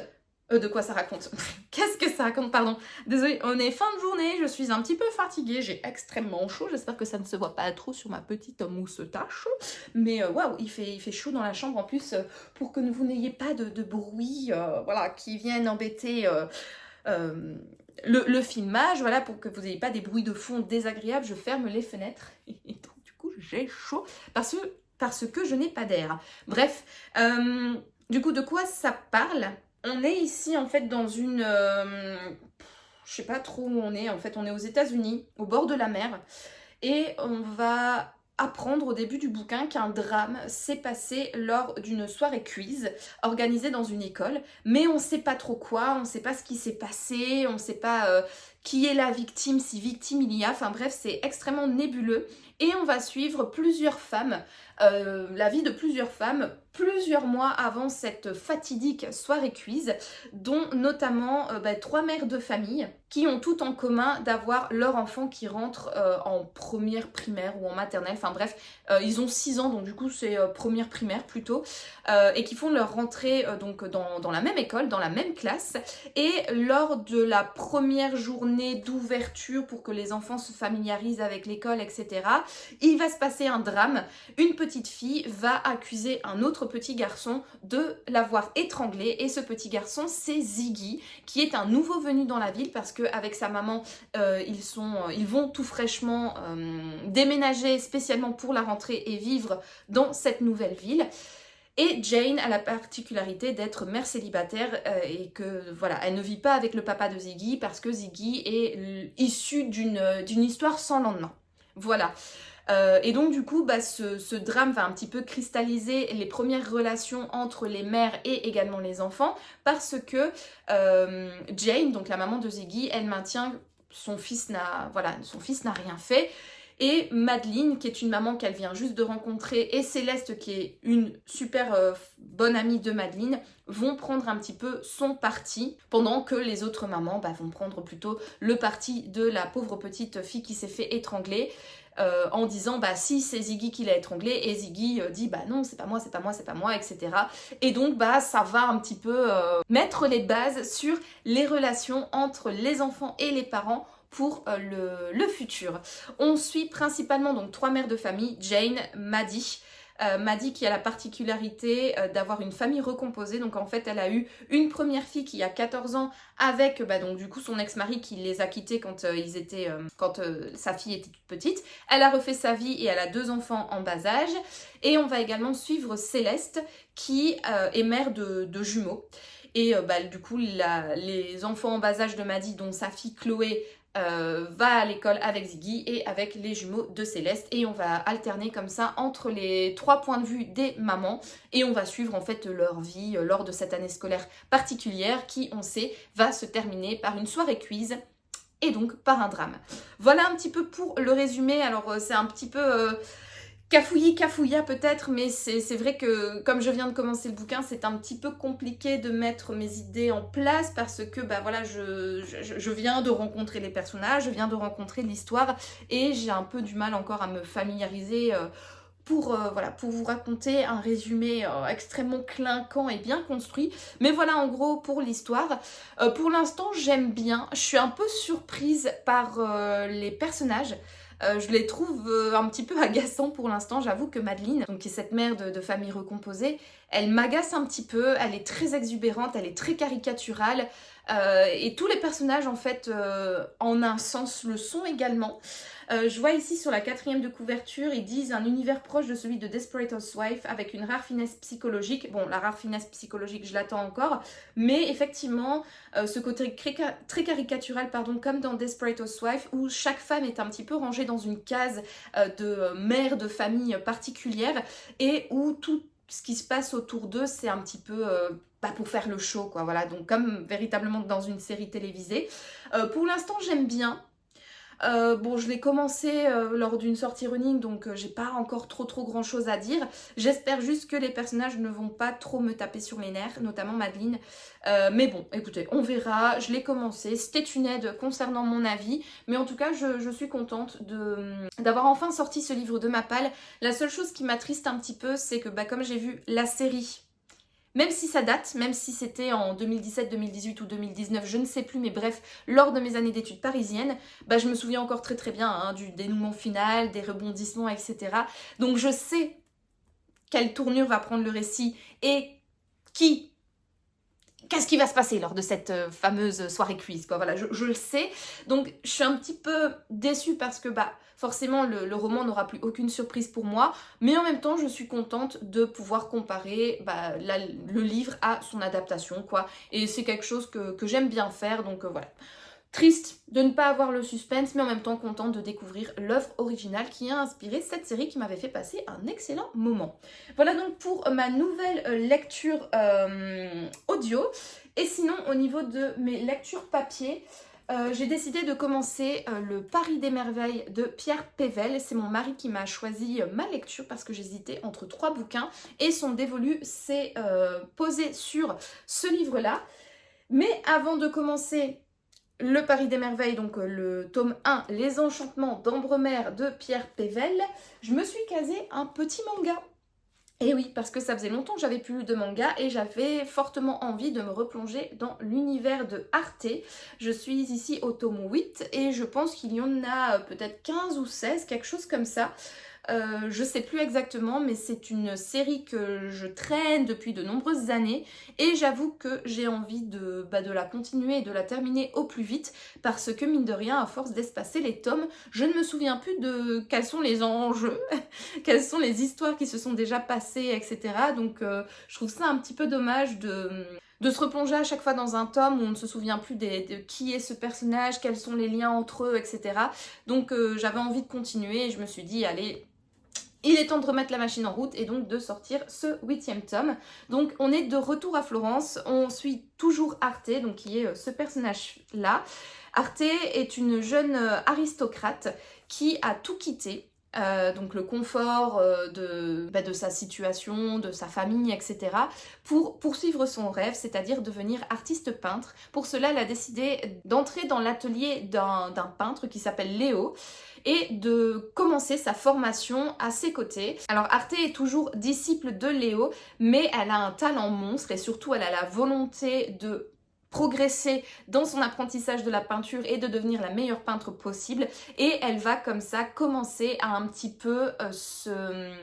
Qu'est-ce que ça raconte, pardon. Désolée, on est fin de journée, je suis un petit peu fatiguée, j'ai extrêmement chaud, j'espère que ça ne se voit pas trop sur ma petite moustache. Mais waouh, il fait chaud dans la chambre en plus, pour que vous n'ayez pas de bruit voilà, qui viennent embêter le filmage, voilà, pour que vous n'ayez pas des bruits de fond désagréables, je ferme les fenêtres. Et donc du coup j'ai chaud parce que je n'ai pas d'air. Bref, du coup de quoi ça parle? On est ici en fait dans une... je sais pas trop où on est, en fait on est aux États-Unis, au bord de la mer, et on va apprendre au début du bouquin qu'un drame s'est passé lors d'une soirée quiz organisée dans une école, mais on sait pas trop quoi, on sait pas ce qui s'est passé, on sait pas qui est la victime, si victime il y a, enfin bref c'est extrêmement nébuleux. Et on va suivre plusieurs femmes, la vie de plusieurs femmes, plusieurs mois avant cette fatidique soirée quiz, dont notamment 3 mères de famille qui ont tout en commun d'avoir leur enfant qui rentre en première primaire ou en maternelle, enfin bref, ils ont 6 ans, donc du coup c'est première primaire plutôt, et qui font leur rentrée donc dans la même école, dans la même classe, et lors de la première journée d'ouverture pour que les enfants se familiarisent avec l'école, etc., il va se passer un drame. Une petite fille va accuser un autre petit garçon de l'avoir étranglé et ce petit garçon c'est Ziggy qui est un nouveau venu dans la ville parce qu'avec sa maman ils vont tout fraîchement déménager spécialement pour la rentrée et vivre dans cette nouvelle ville. Et Jane a la particularité d'être mère célibataire et que voilà, elle ne vit pas avec le papa de Ziggy parce que Ziggy est issu d'une histoire sans lendemain. Voilà. Et donc du coup, ce drame va un petit peu cristalliser les premières relations entre les mères et également les enfants parce que Jane, donc la maman de Ziggy, elle maintient son fils n'a rien fait. Et Madeline, qui est une maman qu'elle vient juste de rencontrer, et Céleste, qui est une super bonne amie de Madeline, vont prendre un petit peu son parti, pendant que les autres mamans vont prendre plutôt le parti de la pauvre petite fille qui s'est fait étrangler, en disant si c'est Ziggy qui l'a étranglée, et Ziggy dit non, c'est pas moi, c'est pas moi, c'est pas moi, etc. Et donc ça va un petit peu mettre les bases sur les relations entre les enfants et les parents pour le futur. On suit principalement donc 3 mères de famille, Jane, Maddie. Maddie qui a la particularité d'avoir une famille recomposée, donc en fait elle a eu une première fille qui a 14 ans avec donc du coup son ex-mari qui les a quittés quand sa fille était toute petite. Elle a refait sa vie et elle a 2 enfants en bas âge. Et on va également suivre Céleste qui est mère de jumeaux. Et du coup les enfants en bas âge de Maddie, dont sa fille Chloé, va à l'école avec Ziggy et avec les jumeaux de Céleste, et on va alterner comme ça entre les 3 points de vue des mamans et on va suivre en fait leur vie lors de cette année scolaire particulière qui, on sait, va se terminer par une soirée quiz et donc par un drame. Voilà un petit peu pour le résumé. Alors c'est un petit peu cafouilla peut-être, mais c'est vrai que comme je viens de commencer le bouquin, c'est un petit peu compliqué de mettre mes idées en place parce que voilà, je viens de rencontrer les personnages, je viens de rencontrer l'histoire et j'ai un peu du mal encore à me familiariser pour vous raconter un résumé extrêmement clinquant et bien construit. Mais voilà en gros pour l'histoire. Pour l'instant j'aime bien, je suis un peu surprise par les personnages. Je les trouve un petit peu agaçants pour l'instant. J'avoue que Madeline, donc qui est cette mère de famille recomposée, elle m'agace un petit peu. Elle est très exubérante, elle est très caricaturale. Et tous les personnages, en fait, en un sens, le sont également. Je vois ici sur la 4e de couverture, ils disent un univers proche de celui de Desperate Housewives avec une rare finesse psychologique. Bon, la rare finesse psychologique, je l'attends encore. Mais effectivement, ce côté très caricatural, comme dans Desperate Housewives, où chaque femme est un petit peu rangée dans une case de mère de famille particulière et où tout ce qui se passe autour d'eux, c'est un petit peu pour faire le show, quoi. Voilà, donc comme véritablement dans une série télévisée. Pour l'instant, j'aime bien. Bon, je l'ai commencé lors d'une sortie running, donc j'ai pas encore trop grand chose à dire. J'espère juste que les personnages ne vont pas trop me taper sur les nerfs, notamment Madeline. Mais bon, écoutez, on verra. Je l'ai commencé, c'était une aide concernant mon avis. Mais en tout cas, je suis contente d'avoir enfin sorti ce livre de ma palle. La seule chose qui m'attriste un petit peu, c'est que comme j'ai vu la série, même si ça date, même si c'était en 2017, 2018 ou 2019, je ne sais plus, mais bref, lors de mes années d'études parisiennes, je me souviens encore très bien du dénouement final, des rebondissements, etc. Donc je sais quelle tournure va prendre le récit et qu'est-ce qui va se passer lors de cette fameuse soirée quiz, quoi. Voilà, je le sais. Donc je suis un petit peu déçue parce que forcément le roman n'aura plus aucune surprise pour moi, mais en même temps je suis contente de pouvoir comparer le livre à son adaptation, quoi. Et c'est quelque chose que j'aime bien faire, donc voilà. Triste de ne pas avoir le suspense, mais en même temps contente de découvrir l'œuvre originale qui a inspiré cette série qui m'avait fait passer un excellent moment. Voilà donc pour ma nouvelle lecture audio. Et sinon, au niveau de mes lectures papier, j'ai décidé de commencer le Paris des merveilles de Pierre Pével. C'est mon mari qui m'a choisi ma lecture parce que j'hésitais entre 3 bouquins et son dévolu s'est posé sur ce livre-là. Mais avant de commencer le Paris des merveilles, donc le tome 1, Les enchantements d'Ambremer de Pierre Pével, je me suis casé un petit manga. Et oui, parce que ça faisait longtemps que j'avais plus lu de manga et j'avais fortement envie de me replonger dans l'univers de Arte. Je suis ici au tome 8 et je pense qu'il y en a peut-être 15 ou 16, quelque chose comme ça. Je sais plus exactement, mais c'est une série que je traîne depuis de nombreuses années et j'avoue que j'ai envie de la continuer et de la terminer au plus vite parce que mine de rien, à force d'espacer les tomes, je ne me souviens plus de quels sont les enjeux, quelles sont les histoires qui se sont déjà passées, etc. Donc je trouve ça un petit peu dommage de se replonger à chaque fois dans un tome où on ne se souvient plus de qui est ce personnage, quels sont les liens entre eux, etc. Donc j'avais envie de continuer et je me suis dit, allez, il est temps de remettre la machine en route et donc de sortir ce 8e tome. Donc on est de retour à Florence, on suit toujours Arte, donc qui est ce personnage-là. Arte est une jeune aristocrate qui a tout quitté. Donc le confort de sa situation, de sa famille, etc. pour poursuivre son rêve, c'est-à-dire devenir artiste peintre. Pour cela, elle a décidé d'entrer dans l'atelier d'un peintre qui s'appelle Léo et de commencer sa formation à ses côtés. Alors Arte est toujours disciple de Léo, mais elle a un talent monstre et surtout elle a la volonté de progresser dans son apprentissage de la peinture et de devenir la meilleure peintre possible et elle va comme ça commencer à un petit peu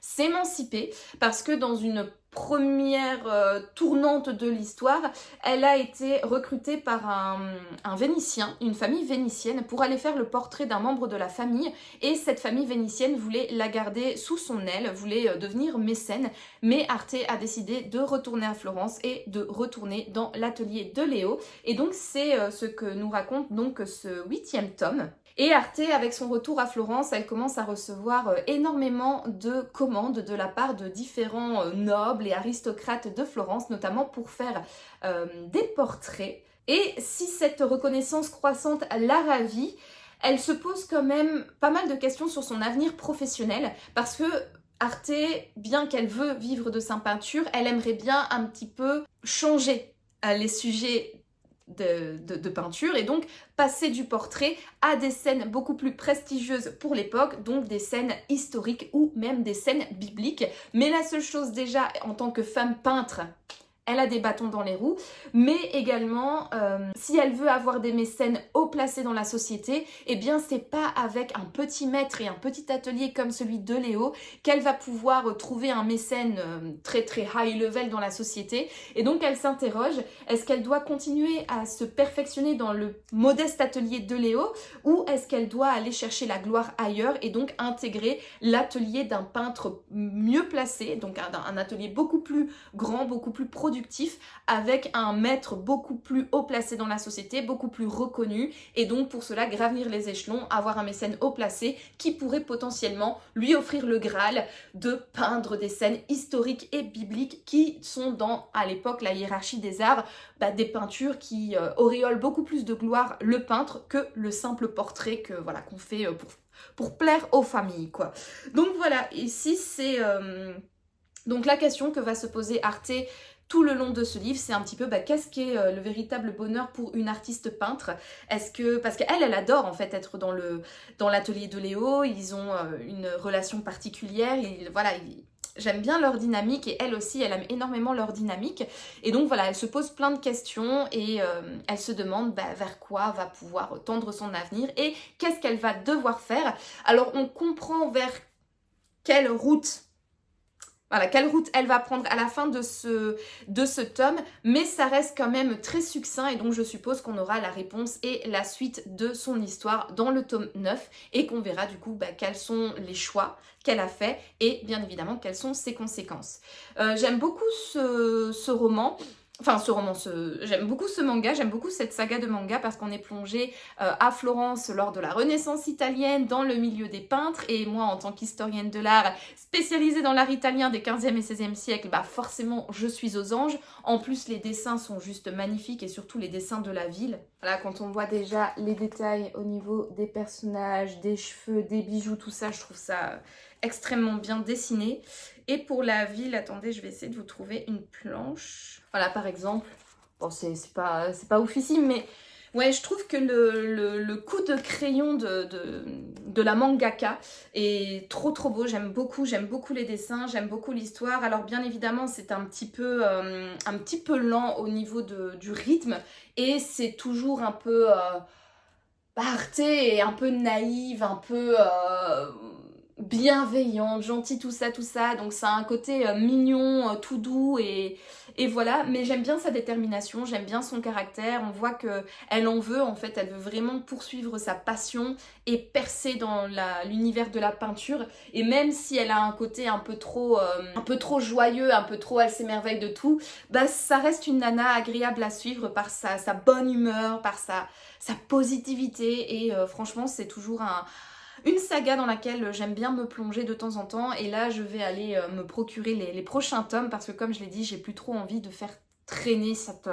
s'émanciper parce que dans une première tournante de l'histoire, elle a été recrutée par un Vénitien, une famille vénitienne, pour aller faire le portrait d'un membre de la famille et cette famille vénitienne voulait la garder sous son aile, voulait devenir mécène, mais Arte a décidé de retourner à Florence et de retourner dans l'atelier de Léo et donc c'est ce que nous raconte donc ce 8e tome. Et Arte, avec son retour à Florence, elle commence à recevoir énormément de commandes de la part de différents nobles et aristocrates de Florence, notamment pour faire des portraits. Et si cette reconnaissance croissante la ravit, elle se pose quand même pas mal de questions sur son avenir professionnel, parce que Arte, bien qu'elle veut vivre de sa peinture, elle aimerait bien un petit peu changer les sujets de peinture et donc passer du portrait à des scènes beaucoup plus prestigieuses pour l'époque, donc des scènes historiques ou même des scènes bibliques. Mais la seule chose déjà en tant que femme peintre, elle a des bâtons dans les roues, mais également, si elle veut avoir des mécènes haut placés dans la société, eh bien c'est pas avec un petit maître et un petit atelier comme celui de Léo qu'elle va pouvoir trouver un mécène très très high level dans la société. Et donc elle s'interroge, est-ce qu'elle doit continuer à se perfectionner dans le modeste atelier de Léo ou est-ce qu'elle doit aller chercher la gloire ailleurs et donc intégrer l'atelier d'un peintre mieux placé, donc un atelier beaucoup plus grand, beaucoup plus productif, avec un maître beaucoup plus haut placé dans la société, beaucoup plus reconnu et donc pour cela gravir les échelons, avoir un mécène haut placé qui pourrait potentiellement lui offrir le Graal de peindre des scènes historiques et bibliques qui sont dans, à l'époque, la hiérarchie des arts, des peintures qui auréolent beaucoup plus de gloire le peintre que le simple portrait que voilà qu'on fait pour plaire aux familles, quoi. Donc voilà, ici c'est donc la question que va se poser Arte tout le long de ce livre, c'est un petit peu qu'est-ce qu'est le véritable bonheur pour une artiste peintre. Est-ce que, parce qu'elle, elle adore en fait être dans l'atelier de Léo, ils ont une relation particulière, j'aime bien leur dynamique et elle aussi, elle aime énormément leur dynamique. Et donc voilà, elle se pose plein de questions et elle se demande vers quoi va pouvoir tendre son avenir et qu'est-ce qu'elle va devoir faire. Alors on comprend vers quelle route elle va prendre à la fin de ce tome, mais ça reste quand même très succinct et donc je suppose qu'on aura la réponse et la suite de son histoire dans le tome 9 et qu'on verra du coup quels sont les choix qu'elle a fait et bien évidemment quelles sont ses conséquences. J'aime beaucoup ce roman. Enfin, j'aime beaucoup ce manga, j'aime beaucoup cette saga de manga parce qu'on est plongé à Florence lors de la Renaissance italienne, dans le milieu des peintres, et moi en tant qu'historienne de l'art spécialisée dans l'art italien des 15e et 16e siècles, forcément je suis aux anges. En plus les dessins sont juste magnifiques et surtout les dessins de la ville. Voilà, quand on voit déjà les détails au niveau des personnages, des cheveux, des bijoux, tout ça, je trouve ça extrêmement bien dessiné. Et pour la ville, attendez, je vais essayer de vous trouver une planche. Voilà, par exemple, bon, c'est pas oufissime, mais ouais, je trouve que le coup de crayon de la mangaka est trop beau. J'aime beaucoup les dessins, j'aime beaucoup l'histoire. Alors bien évidemment, c'est un petit peu lent au niveau du rythme et c'est toujours un peu Arte et un peu naïve, un peu bienveillante, gentille, tout ça, donc ça a un côté mignon, tout doux et voilà, mais j'aime bien sa détermination, j'aime bien son caractère, on voit qu'elle en veut en fait, elle veut vraiment poursuivre sa passion et percer dans l'univers de la peinture, et même si elle a un côté un peu trop joyeux, un peu trop elle s'émerveille de tout, bah ça reste une nana agréable à suivre par sa bonne humeur, par sa positivité, et franchement c'est toujours une saga dans laquelle j'aime bien me plonger de temps en temps, et là je vais aller me procurer les prochains tomes parce que comme je l'ai dit, j'ai plus trop envie de faire traîner cette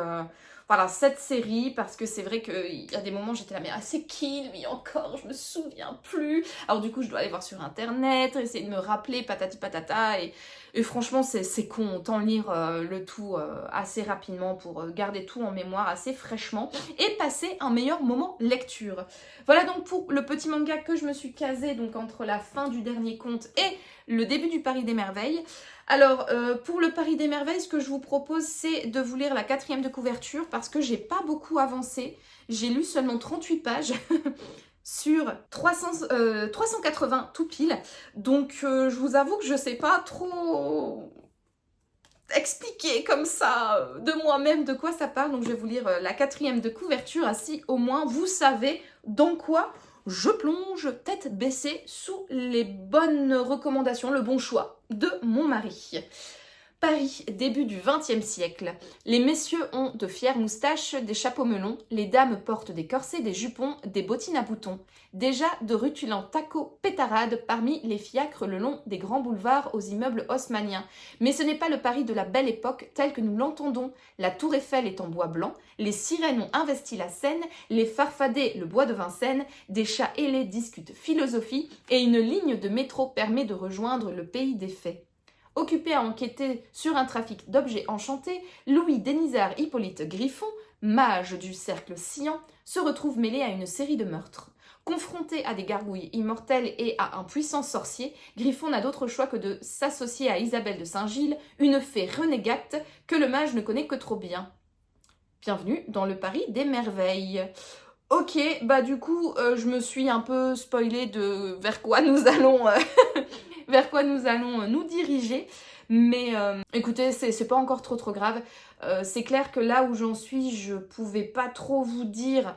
série, parce que c'est vrai qu'il y a des moments j'étais là mais c'est qui lui encore, je me souviens plus, alors du coup je dois aller voir sur internet, essayer de me rappeler patati patata, et franchement c'est con, autant lire le tout assez rapidement pour garder tout en mémoire assez fraîchement et passer un meilleur moment lecture. Voilà donc pour le petit manga que je me suis casé donc entre la fin du dernier conte et le début du Paris des Merveilles. Alors pour le Paris des Merveilles, ce que je vous propose c'est de vous lire la 4e de couverture parce que j'ai pas beaucoup avancé, j'ai lu seulement 38 pages sur 380 tout pile, donc je vous avoue que je sais pas trop expliquer comme ça de moi-même de quoi ça parle, donc je vais vous lire la 4e de couverture, ainsi au moins vous savez dans quoi je plonge tête baissée sous les bonnes recommandations, le bon choix de mon mari. Paris, début du XXe siècle. Les messieurs ont de fières moustaches, des chapeaux melons, les dames portent des corsets, des jupons, des bottines à boutons. Déjà de rutulents tacos pétarades parmi les fiacres le long des grands boulevards aux immeubles haussmanniens. Mais ce n'est pas le Paris de la belle époque tel que nous l'entendons. La tour Eiffel est en bois blanc, les sirènes ont investi la Seine, les farfadets le bois de Vincennes, des chats ailés discutent philosophie et une ligne de métro permet de rejoindre le pays des fées. Occupé à enquêter sur un trafic d'objets enchantés, Louis Denisard Hippolyte Griffon, mage du cercle sciant, se retrouve mêlé à une série de meurtres. Confronté à des gargouilles immortelles et à un puissant sorcier, Griffon n'a d'autre choix que de s'associer à Isabelle de Saint-Gilles, une fée renégate que le mage ne connaît que trop bien. Bienvenue dans le Paris des Merveilles. Ok, bah du coup, je me suis un peu spoilée de vers quoi nous allons nous diriger, mais écoutez, c'est pas encore trop grave. C'est clair que là où j'en suis, je pouvais pas trop vous dire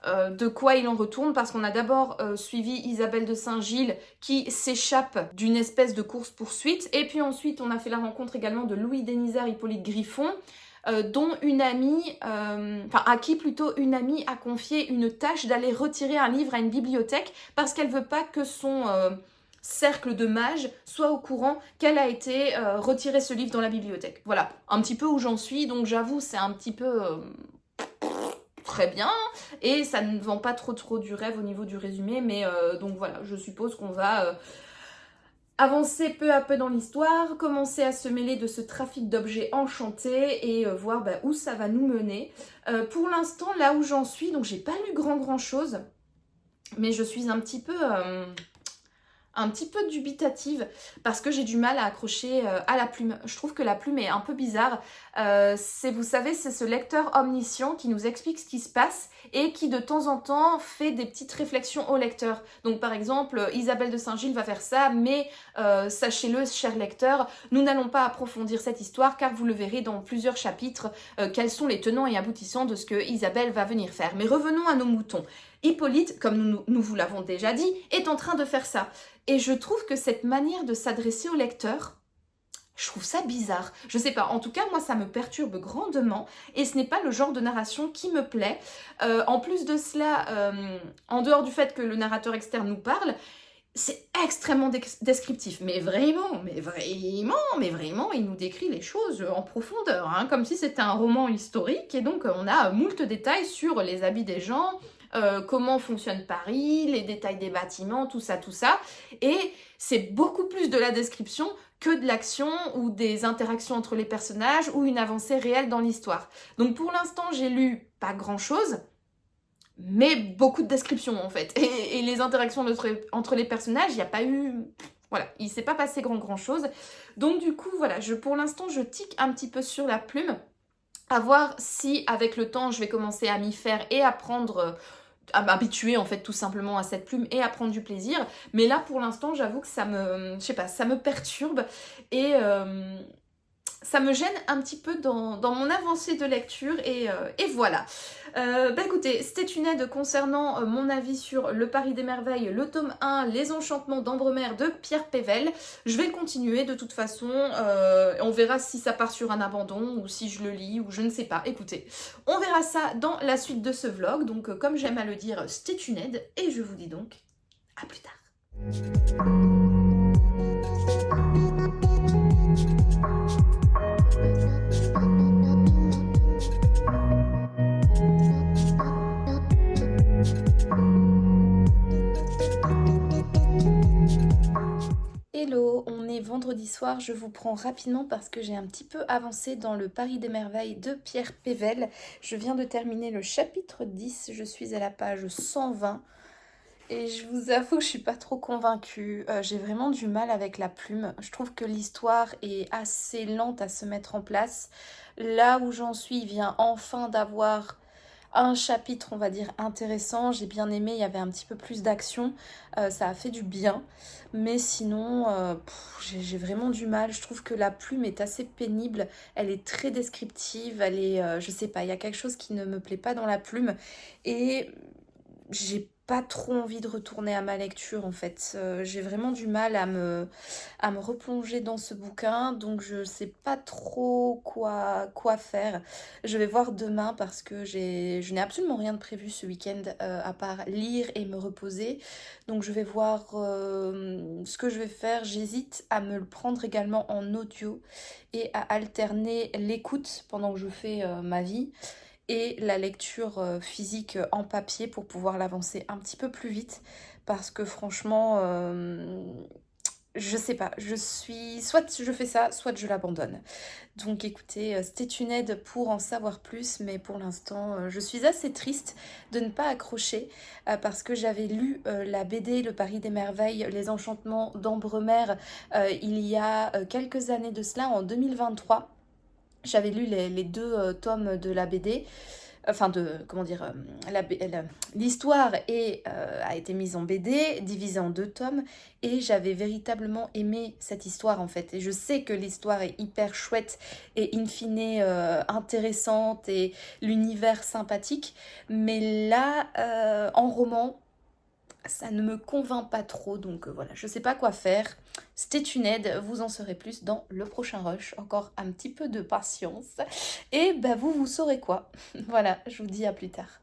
de quoi il en retourne, parce qu'on a d'abord suivi Isabelle de Saint-Gilles qui s'échappe d'une espèce de course-poursuite, et puis ensuite on a fait la rencontre également de Louis Denisard Hippolyte Griffon, dont une amie, à qui plutôt une amie a confié une tâche d'aller retirer un livre à une bibliothèque parce qu'elle veut pas que son cercle de mages soit au courant qu'elle a été retirer ce livre dans la bibliothèque. Voilà, un petit peu où j'en suis, donc j'avoue c'est un petit peu très bien, et ça ne vend pas trop du rêve au niveau du résumé, mais donc voilà, je suppose qu'on va avancer peu à peu dans l'histoire, commencer à se mêler de ce trafic d'objets enchantés et voir où ça va nous mener. Pour l'instant, là où j'en suis, donc j'ai pas lu grand chose, mais je suis un petit peu dubitative parce que j'ai du mal à accrocher à la plume. Je trouve que la plume est un peu bizarre. Vous savez, c'est ce lecteur omniscient qui nous explique ce qui se passe et qui de temps en temps fait des petites réflexions au lecteur. Donc par exemple, Isabelle de Saint-Gilles va faire ça, mais sachez-le, cher lecteur, nous n'allons pas approfondir cette histoire car vous le verrez dans plusieurs chapitres, quels sont les tenants et aboutissants de ce que Isabelle va venir faire. Mais revenons à nos moutons. Hippolyte, comme nous vous l'avons déjà dit, est en train de faire ça. Et je trouve que cette manière de s'adresser au lecteur, je trouve ça bizarre. Je sais pas, en tout cas, moi, ça me perturbe grandement et ce n'est pas le genre de narration qui me plaît. En plus de cela, en dehors du fait que le narrateur externe nous parle, c'est extrêmement descriptif. Mais vraiment, il nous décrit les choses en profondeur, hein, comme si c'était un roman historique. Et donc, on a moult détails sur les habits des gens, comment fonctionne Paris, les détails des bâtiments, tout ça. Et c'est beaucoup plus de la description que de l'action ou des interactions entre les personnages ou une avancée réelle dans l'histoire. Donc pour l'instant, j'ai lu pas grand-chose, mais beaucoup de descriptions en fait. Et les interactions entre les personnages, il n'y a pas eu... Voilà, il ne s'est pas passé grand-chose. Donc du coup, voilà, pour l'instant, je tique un petit peu sur la plume, à voir si avec le temps, je vais commencer à m'y faire et à prendre à m'habituer en fait tout simplement à cette plume et à prendre du plaisir. Mais là pour l'instant j'avoue que ça me, je sais pas, ça me perturbe et ça me gêne un petit peu dans mon avancée de lecture et voilà. Bah écoutez, c'était une aide concernant mon avis sur Le Paris des Merveilles, le tome 1, Les Enchantements d'Ambremer de Pierre Pével. Je vais le continuer de toute façon, on verra si ça part sur un abandon ou si je le lis ou je ne sais pas. Écoutez, on verra ça dans la suite de ce vlog, donc comme j'aime à le dire, c'était une aide et je vous dis donc à plus tard. Hello, on est vendredi soir, je vous prends rapidement parce que j'ai un petit peu avancé dans le Paris des Merveilles de Pierre Pével. Je viens de terminer le chapitre 10, je suis à la page 120 et je vous avoue que je suis pas trop convaincue. J'ai vraiment du mal avec la plume. Je trouve que l'histoire est assez lente à se mettre en place. Là où j'en suis, il vient enfin d'avoir un chapitre, on va dire, intéressant. J'ai bien aimé, il y avait un petit peu plus d'action. Ça a fait du bien. Mais sinon, j'ai vraiment du mal. Je trouve que la plume est assez pénible. Elle est très descriptive. Elle est, je sais pas, il y a quelque chose qui ne me plaît pas dans la plume. Et j'ai pas trop envie de retourner à ma lecture en fait. J'ai vraiment du mal à me replonger dans ce bouquin, donc je sais pas trop quoi faire. Je vais voir demain parce que je n'ai absolument rien de prévu ce week-end à part lire et me reposer. Donc je vais voir ce que je vais faire. J'hésite à me le prendre également en audio et à alterner l'écoute pendant que je fais ma vie et la lecture physique en papier pour pouvoir l'avancer un petit peu plus vite parce que franchement je sais pas, soit je fais ça, soit je l'abandonne. Donc écoutez, c'était une aide pour en savoir plus, mais pour l'instant je suis assez triste de ne pas accrocher parce que j'avais lu la BD Le Paris des Merveilles, Les Enchantements d'Ambremer il y a quelques années de cela, en 2023. J'avais lu les deux tomes de la BD, enfin comment dire, l'histoire a été mise en BD, divisée en deux tomes, et j'avais véritablement aimé cette histoire en fait. Et je sais que l'histoire est hyper chouette et in fine intéressante et l'univers sympathique, mais là, en roman, ça ne me convainc pas trop, donc voilà, je sais pas quoi faire. C'était une aide, vous en saurez plus dans le prochain rush. Encore un petit peu de patience. Et bah vous saurez quoi. Voilà, je vous dis à plus tard.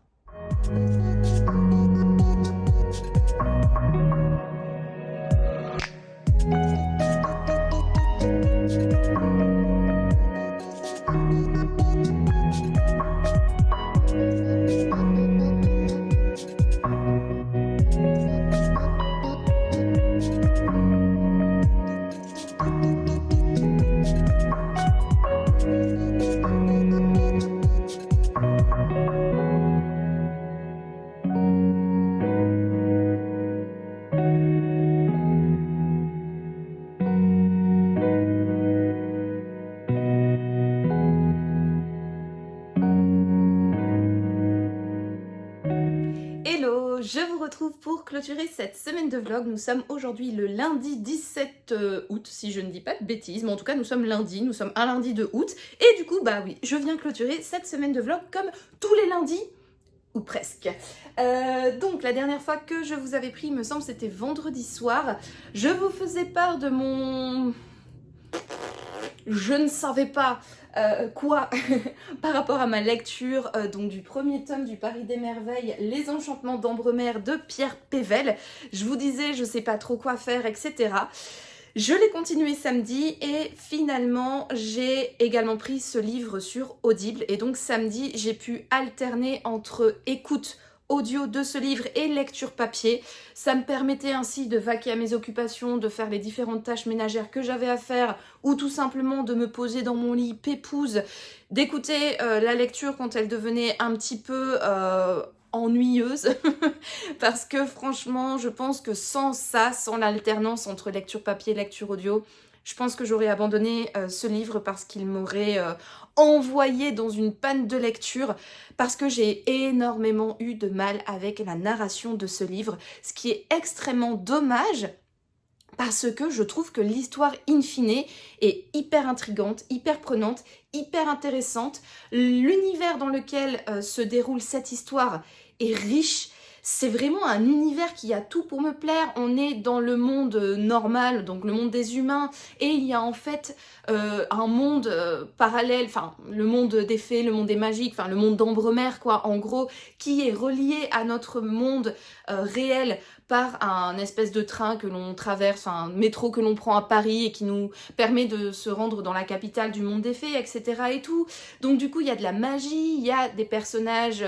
Hello, je vous retrouve pour clôturer cette semaine de vlog. Nous sommes aujourd'hui le lundi 17 août, si je ne dis pas de bêtises, mais en tout cas nous sommes lundi, nous sommes un lundi de août, et du coup bah oui, je viens clôturer cette semaine de vlog comme tous les lundis, ou presque. Donc la dernière fois que je vous avais pris, il me semble c'était vendredi soir, je vous faisais part de mon... je ne savais pas quoi par rapport à ma lecture donc du premier tome du Paris des Merveilles, Les Enchantements d'Ambremer de Pierre Pével. Je vous disais je sais pas trop quoi faire, etc. Je l'ai continué samedi et finalement j'ai également pris ce livre sur Audible et donc samedi j'ai pu alterner entre écoute audio de ce livre et lecture papier. Ça me permettait ainsi de vaquer à mes occupations, de faire les différentes tâches ménagères que j'avais à faire ou tout simplement de me poser dans mon lit pépouze, d'écouter la lecture quand elle devenait un petit peu ennuyeuse parce que franchement je pense que sans ça, sans l'alternance entre lecture papier et lecture audio, Je pense que j'aurais abandonné ce livre parce qu'il m'aurait envoyé dans une panne de lecture, parce que j'ai énormément eu de mal avec la narration de ce livre, ce qui est extrêmement dommage, parce que je trouve que l'histoire in fine est hyper intrigante, hyper prenante, hyper intéressante. L'univers dans lequel se déroule cette histoire est riche. C'est vraiment un univers qui a tout pour me plaire. On est dans le monde normal, donc le monde des humains, et il y a en fait un monde parallèle, enfin le monde des fées, le monde des magiques, enfin le monde d'Ambremer quoi, en gros, qui est relié à notre monde réel par un espèce de train que l'on traverse, un métro que l'on prend à Paris et qui nous permet de se rendre dans la capitale du monde des fées, etc. et tout. Donc du coup, il y a de la magie, il y a des personnages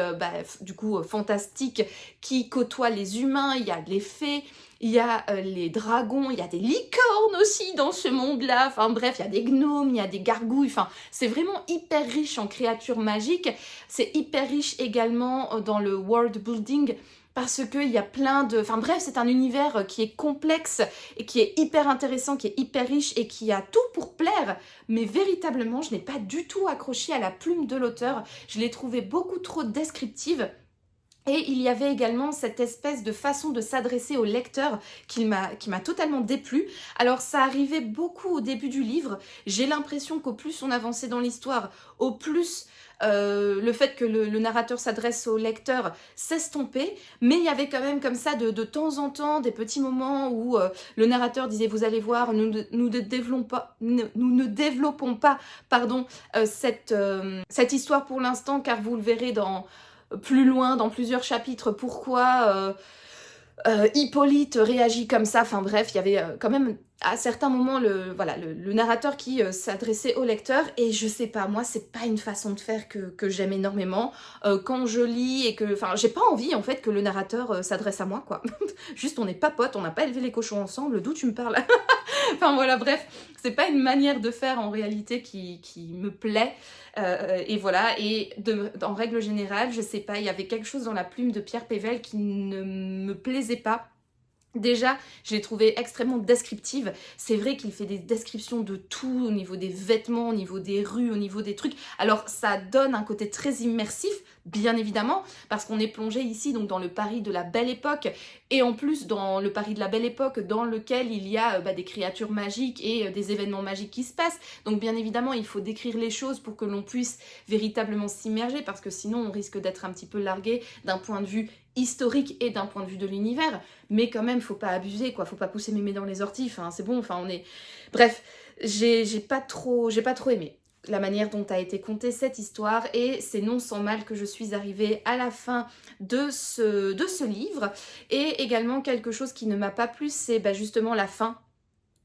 du coup fantastiques qui côtoient les humains, il y a les fées, il y a les dragons, il y a des licornes aussi dans ce monde-là, enfin bref, il y a des gnomes, il y a des gargouilles, enfin c'est vraiment hyper riche en créatures magiques, c'est hyper riche également dans le world building, parce qu'il y a plein de... Enfin bref, c'est un univers qui est complexe et qui est hyper intéressant, qui est hyper riche et qui a tout pour plaire. Mais véritablement, je n'ai pas du tout accroché à la plume de l'auteur. Je l'ai trouvée beaucoup trop descriptive. Et il y avait également cette espèce de façon de s'adresser au lecteur qui m'a totalement déplu. Alors ça arrivait beaucoup au début du livre. J'ai l'impression qu'au plus on avançait dans l'histoire, au plus le fait que le narrateur s'adresse au lecteur s'estompait. Mais il y avait quand même comme ça de temps en temps des petits moments où le narrateur disait « Vous allez voir, nous ne développons pas pardon, cette histoire pour l'instant car vous le verrez plus loin, dans plusieurs chapitres, pourquoi Hippolyte réagit comme ça. » Enfin bref, il y avait quand même à certains moments le narrateur qui s'adressait au lecteur, et je sais pas, moi c'est pas une façon de faire que j'aime énormément. Quand je lis et que, enfin j'ai pas envie en fait que le narrateur s'adresse à moi quoi. Juste on n'est pas potes, on n'a pas élevé les cochons ensemble, d'où tu me parles? Enfin voilà, bref, c'est pas une manière de faire en réalité qui me plaît. Et voilà, et en règle générale, je sais pas, il y avait quelque chose dans la plume de Pierre Pével qui ne me plaisait pas. Déjà, je l'ai trouvé extrêmement descriptive. C'est vrai qu'il fait des descriptions de tout, au niveau des vêtements, au niveau des rues, au niveau des trucs. Alors, ça donne un côté très immersif, bien évidemment, parce qu'on est plongé ici donc dans le Paris de la Belle Époque, et en plus dans le Paris de la Belle Époque dans lequel il y a des créatures magiques et des événements magiques qui se passent. Donc bien évidemment, il faut décrire les choses pour que l'on puisse véritablement s'immerger, parce que sinon on risque d'être un petit peu largué d'un point de vue historique et d'un point de vue de l'univers. Mais quand même, faut pas abuser, quoi. Faut pas pousser mémé dans les orties. Enfin, c'est bon. Enfin, on est... Bref, j'ai pas trop aimé la manière dont a été contée cette histoire, et c'est non sans mal que je suis arrivée à la fin de ce livre. Et également quelque chose qui ne m'a pas plu, c'est justement la fin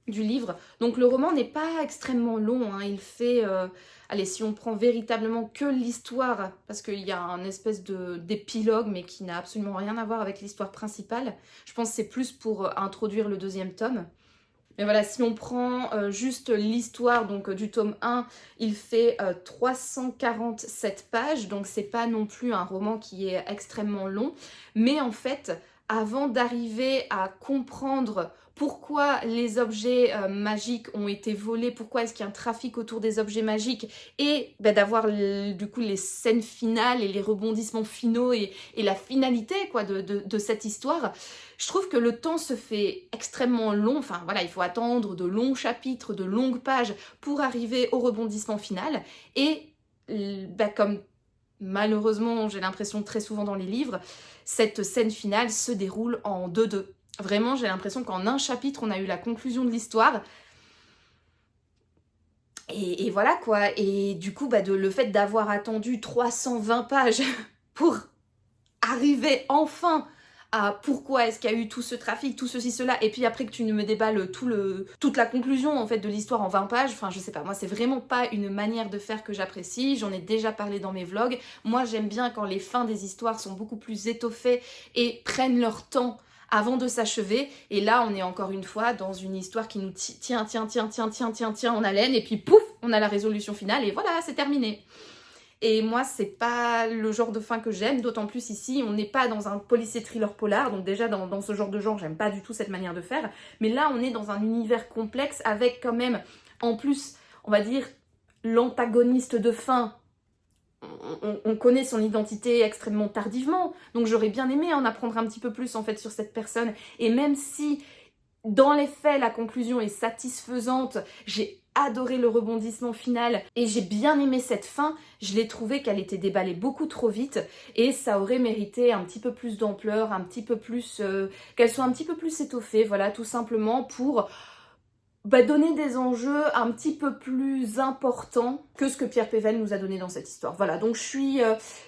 du livre. Donc le roman n'est pas extrêmement long, hein. Il fait... Allez, si on prend véritablement que l'histoire, parce qu'il y a un espèce d'épilogue, mais qui n'a absolument rien à voir avec l'histoire principale, je pense que c'est plus pour introduire le deuxième tome. Mais voilà, si on prend juste l'histoire donc du tome 1, il fait 347 pages, donc c'est pas non plus un roman qui est extrêmement long, mais en fait, avant d'arriver à comprendre pourquoi les objets magiques ont été volés, pourquoi est-ce qu'il y a un trafic autour des objets magiques, et d'avoir du coup les scènes finales et les rebondissements finaux et la finalité quoi, de cette histoire, je trouve que le temps se fait extrêmement long. Enfin voilà, il faut attendre de longs chapitres, de longues pages pour arriver au rebondissement final, et comme malheureusement j'ai l'impression très souvent dans les livres, cette scène finale se déroule en 2-2. Vraiment, j'ai l'impression qu'en un chapitre, on a eu la conclusion de l'histoire. Et voilà quoi. Et du coup, le fait d'avoir attendu 320 pages pour arriver enfin à pourquoi est-ce qu'il y a eu tout ce trafic, tout ceci, cela, et puis après que tu me déballes toute la conclusion en fait de l'histoire en 20 pages, enfin je sais pas, moi c'est vraiment pas une manière de faire que j'apprécie, j'en ai déjà parlé dans mes vlogs. Moi j'aime bien quand les fins des histoires sont beaucoup plus étoffées et prennent leur temps avant de s'achever, et là on est encore une fois dans une histoire qui nous tient en haleine, et puis pouf, on a la résolution finale, et voilà, c'est terminé. Et moi, c'est pas le genre de fin que j'aime, d'autant plus ici, on n'est pas dans un policier thriller polar, donc déjà dans ce genre de genre, j'aime pas du tout cette manière de faire. Mais là, on est dans un univers complexe avec quand même, en plus, on va dire, l'antagoniste de fin. On connaît son identité extrêmement tardivement, donc j'aurais bien aimé en apprendre un petit peu plus en fait sur cette personne. Et même si, dans les faits, la conclusion est satisfaisante, j'ai adoré le rebondissement final et j'ai bien aimé cette fin, je l'ai trouvé qu'elle était déballée beaucoup trop vite et ça aurait mérité un petit peu plus d'ampleur, un petit peu plus... qu'elle soit un petit peu plus étoffée, voilà, tout simplement pour... donner des enjeux un petit peu plus importants que ce que Pierre Pével nous a donné dans cette histoire. Voilà, donc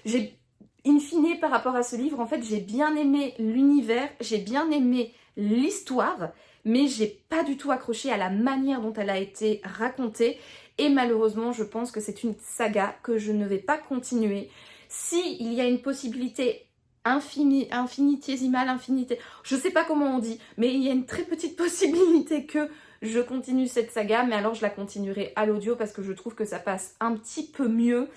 j'ai in fine par rapport à ce livre, en fait, j'ai bien aimé l'univers, j'ai bien aimé l'histoire, mais j'ai pas du tout accroché à la manière dont elle a été racontée, et malheureusement, je pense que c'est une saga que je ne vais pas continuer. Si il y a une possibilité infinitésimale, je sais pas comment on dit, mais il y a une très petite possibilité que je continue cette saga, mais alors je la continuerai à l'audio parce que je trouve que ça passe un petit peu mieux.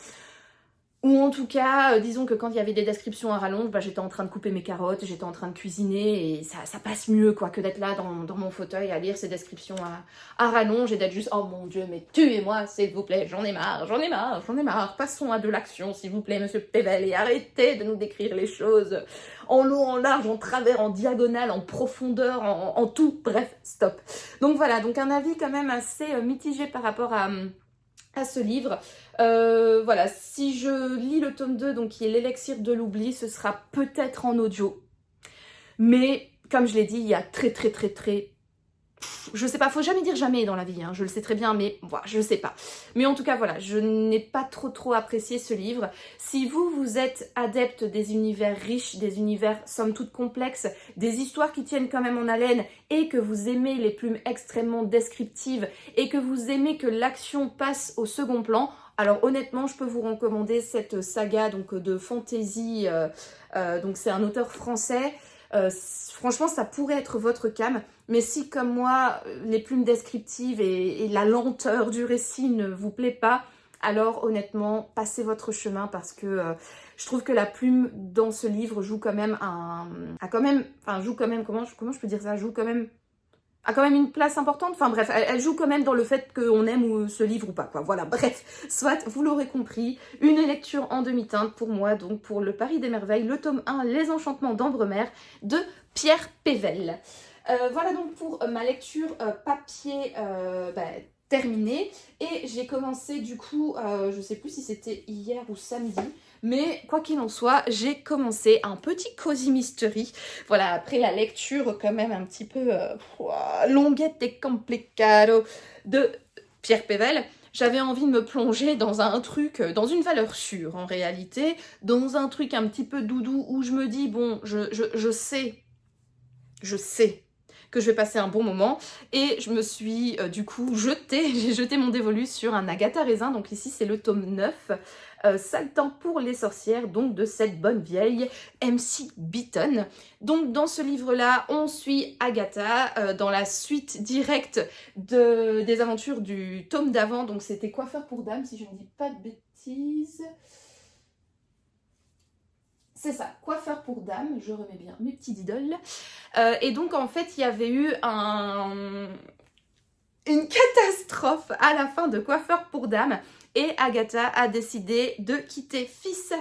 Ou en tout cas, disons que quand il y avait des descriptions à rallonge, j'étais en train de couper mes carottes, j'étais en train de cuisiner et ça passe mieux quoi que d'être là dans mon fauteuil à lire ces descriptions à rallonge et d'être juste « Oh mon Dieu, mais tuez-moi s'il vous plaît, j'en ai marre, passons à de l'action s'il vous plaît monsieur Pével et arrêtez de nous décrire les choses en long, en large, en travers, en diagonale, en profondeur, en tout, bref, stop ». Donc voilà, donc un avis quand même assez mitigé par rapport à ce livre. Voilà, si je lis le tome 2, donc qui est l'élixir de l'oubli, ce sera peut-être en audio. Mais, comme je l'ai dit, il y a je sais pas, faut jamais dire jamais dans la vie, hein, je le sais très bien, mais voilà, je sais pas. Mais en tout cas, voilà, je n'ai pas trop apprécié ce livre. Si vous êtes adepte des univers riches, des univers somme toute complexes, des histoires qui tiennent quand même en haleine, et que vous aimez les plumes extrêmement descriptives, et que vous aimez que l'action passe au second plan, alors honnêtement, je peux vous recommander cette saga donc, de fantasy, donc c'est un auteur français. Franchement, ça pourrait être votre came, mais si comme moi, les plumes descriptives et la lenteur du récit ne vous plaît pas, alors honnêtement, passez votre chemin parce que je trouve que la plume dans ce livre joue quand même comment je peux dire ça, a quand même une place importante. Enfin bref, elle joue quand même dans le fait qu'on aime ce livre ou pas, quoi. Voilà, bref, soit, vous l'aurez compris, une lecture en demi-teinte pour moi, donc pour Le Paris des Merveilles, le tome 1, Les Enchantements d'Ambremer, de Pierre Pével. Voilà donc pour ma lecture papier terminée. Et j'ai commencé du coup, je sais plus si c'était hier ou samedi, mais quoi qu'il en soit, j'ai commencé un petit Cozy Mystery. Voilà, après la lecture quand même un petit peu longuette et complicado de Pierre Pével, j'avais envie de me plonger dans un truc, dans une valeur sûre en réalité, dans un truc un petit peu doudou où je me dis, bon, je sais que je vais passer un bon moment, et je me suis du coup j'ai jeté mon dévolu sur un Agatha Raisin, donc ici c'est le tome 9, Sale temps pour les sorcières, donc de cette bonne vieille MC Beaton. Donc dans ce livre-là, on suit Agatha dans la suite directe des aventures du tome d'avant, donc c'était Coiffeur pour dames, si je ne dis pas de bêtises. C'est ça, Coiffeur pour dames, je remets bien mes petites idoles. Et donc en fait, il y avait eu une catastrophe à la fin de Coiffeur pour dames. Et Agatha a décidé de quitter Fissa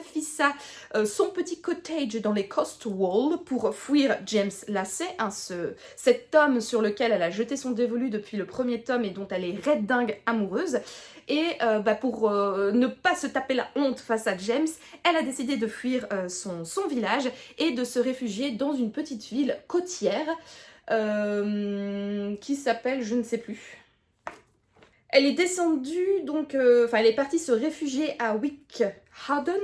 son petit cottage dans les Cotswolds pour fuir James Lacey, cet homme sur lequel elle a jeté son dévolu depuis le premier tome et dont elle est red dingue amoureuse. Et pour ne pas se taper la honte face à James, elle a décidé de fuir son village et de se réfugier dans une petite ville côtière qui s'appelle, je ne sais plus. Elle est descendue, donc, elle est partie se réfugier à Wickhaven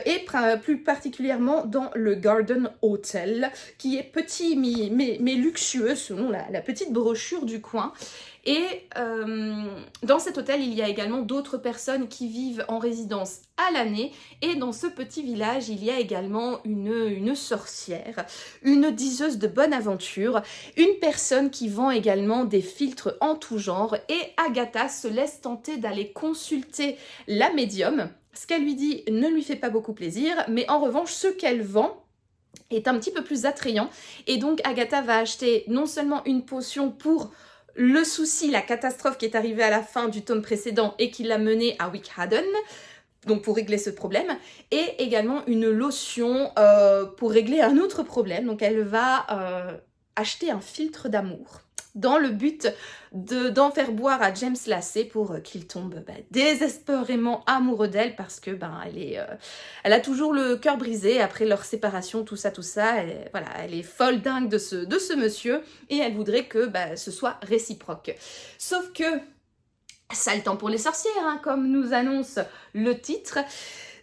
et plus particulièrement dans le Garden Hotel, qui est petit mais luxueux selon la petite brochure du coin. Et dans cet hôtel, il y a également d'autres personnes qui vivent en résidence à l'année. Et dans ce petit village, il y a également une sorcière, une diseuse de bonne aventure, une personne qui vend également des filtres en tout genre. Et Agatha se laisse tenter d'aller consulter la médium. ce qu'elle lui dit ne lui fait pas beaucoup plaisir, mais en revanche, ce qu'elle vend est un petit peu plus attrayant. Et donc Agatha va acheter non seulement une potion pour le souci, la catastrophe qui est arrivée à la fin du tome précédent et qui l'a mené à Wickhaven, donc pour régler ce problème, et également une lotion pour régler un autre problème. Donc elle va acheter un filtre d'amour dans le but d'en faire boire à James Lacey pour qu'il tombe désespérément amoureux d'elle, parce que elle a toujours le cœur brisé après leur séparation, tout ça, elle est folle dingue de ce monsieur, et elle voudrait que ce soit réciproque. Sauf que ça a le temps pour les sorcières, hein, comme nous annonce le titre.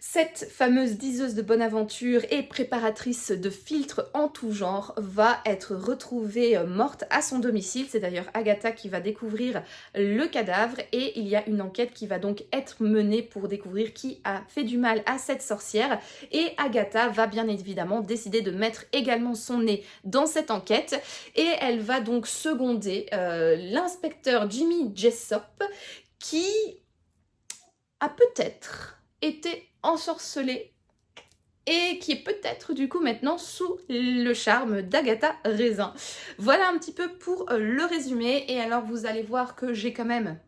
Cette fameuse diseuse de bonne aventure et préparatrice de filtres en tout genre va être retrouvée morte à son domicile. C'est d'ailleurs Agatha qui va découvrir le cadavre, et il y a une enquête qui va donc être menée pour découvrir qui a fait du mal à cette sorcière. Et Agatha va bien évidemment décider de mettre également son nez dans cette enquête, et elle va donc seconder l'inspecteur Jimmy Jessop, qui a peut-être été ensorcelé et qui est peut-être du coup maintenant sous le charme d'Agatha Raisin. Voilà un petit peu pour le résumé, et alors vous allez voir que j'ai quand même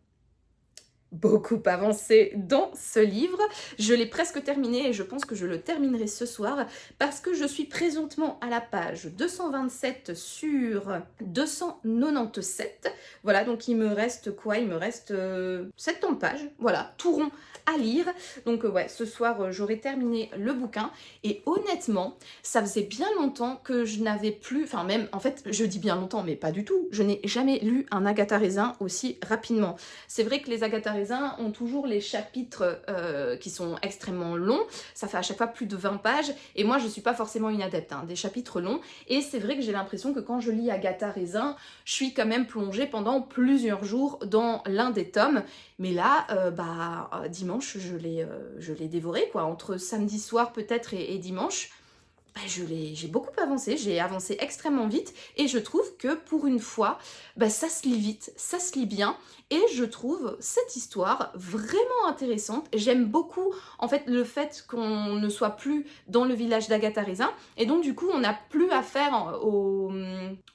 beaucoup avancé dans ce livre. Je l'ai presque terminé et je pense que je le terminerai ce soir, parce que je suis présentement à la page 227 sur 297. Voilà, donc il me reste quoi? Il me reste 70 pages, voilà, tout rond à lire. Donc ouais, ce soir j'aurai terminé le bouquin, et honnêtement, ça faisait bien longtemps que je n'avais plus, enfin même, en fait, je dis bien longtemps, mais pas du tout, je n'ai jamais lu un Agatha Raisin aussi rapidement. C'est vrai que les Agatha Raisin ont toujours les chapitres qui sont extrêmement longs, ça fait à chaque fois plus de 20 pages, et moi je suis pas forcément une adepte des chapitres longs, et c'est vrai que j'ai l'impression que quand je lis Agatha Raisin, je suis quand même plongée pendant plusieurs jours dans l'un des tomes. Mais là, dimanche, je l'ai dévoré, quoi. Entre samedi soir peut-être et dimanche, j'ai beaucoup avancé, j'ai avancé extrêmement vite, et je trouve que pour une fois, ça se lit vite, ça se lit bien, et je trouve cette histoire vraiment intéressante. J'aime beaucoup en fait le fait qu'on ne soit plus dans le village d'Agatha Raisin, et donc du coup on n'a plus affaire au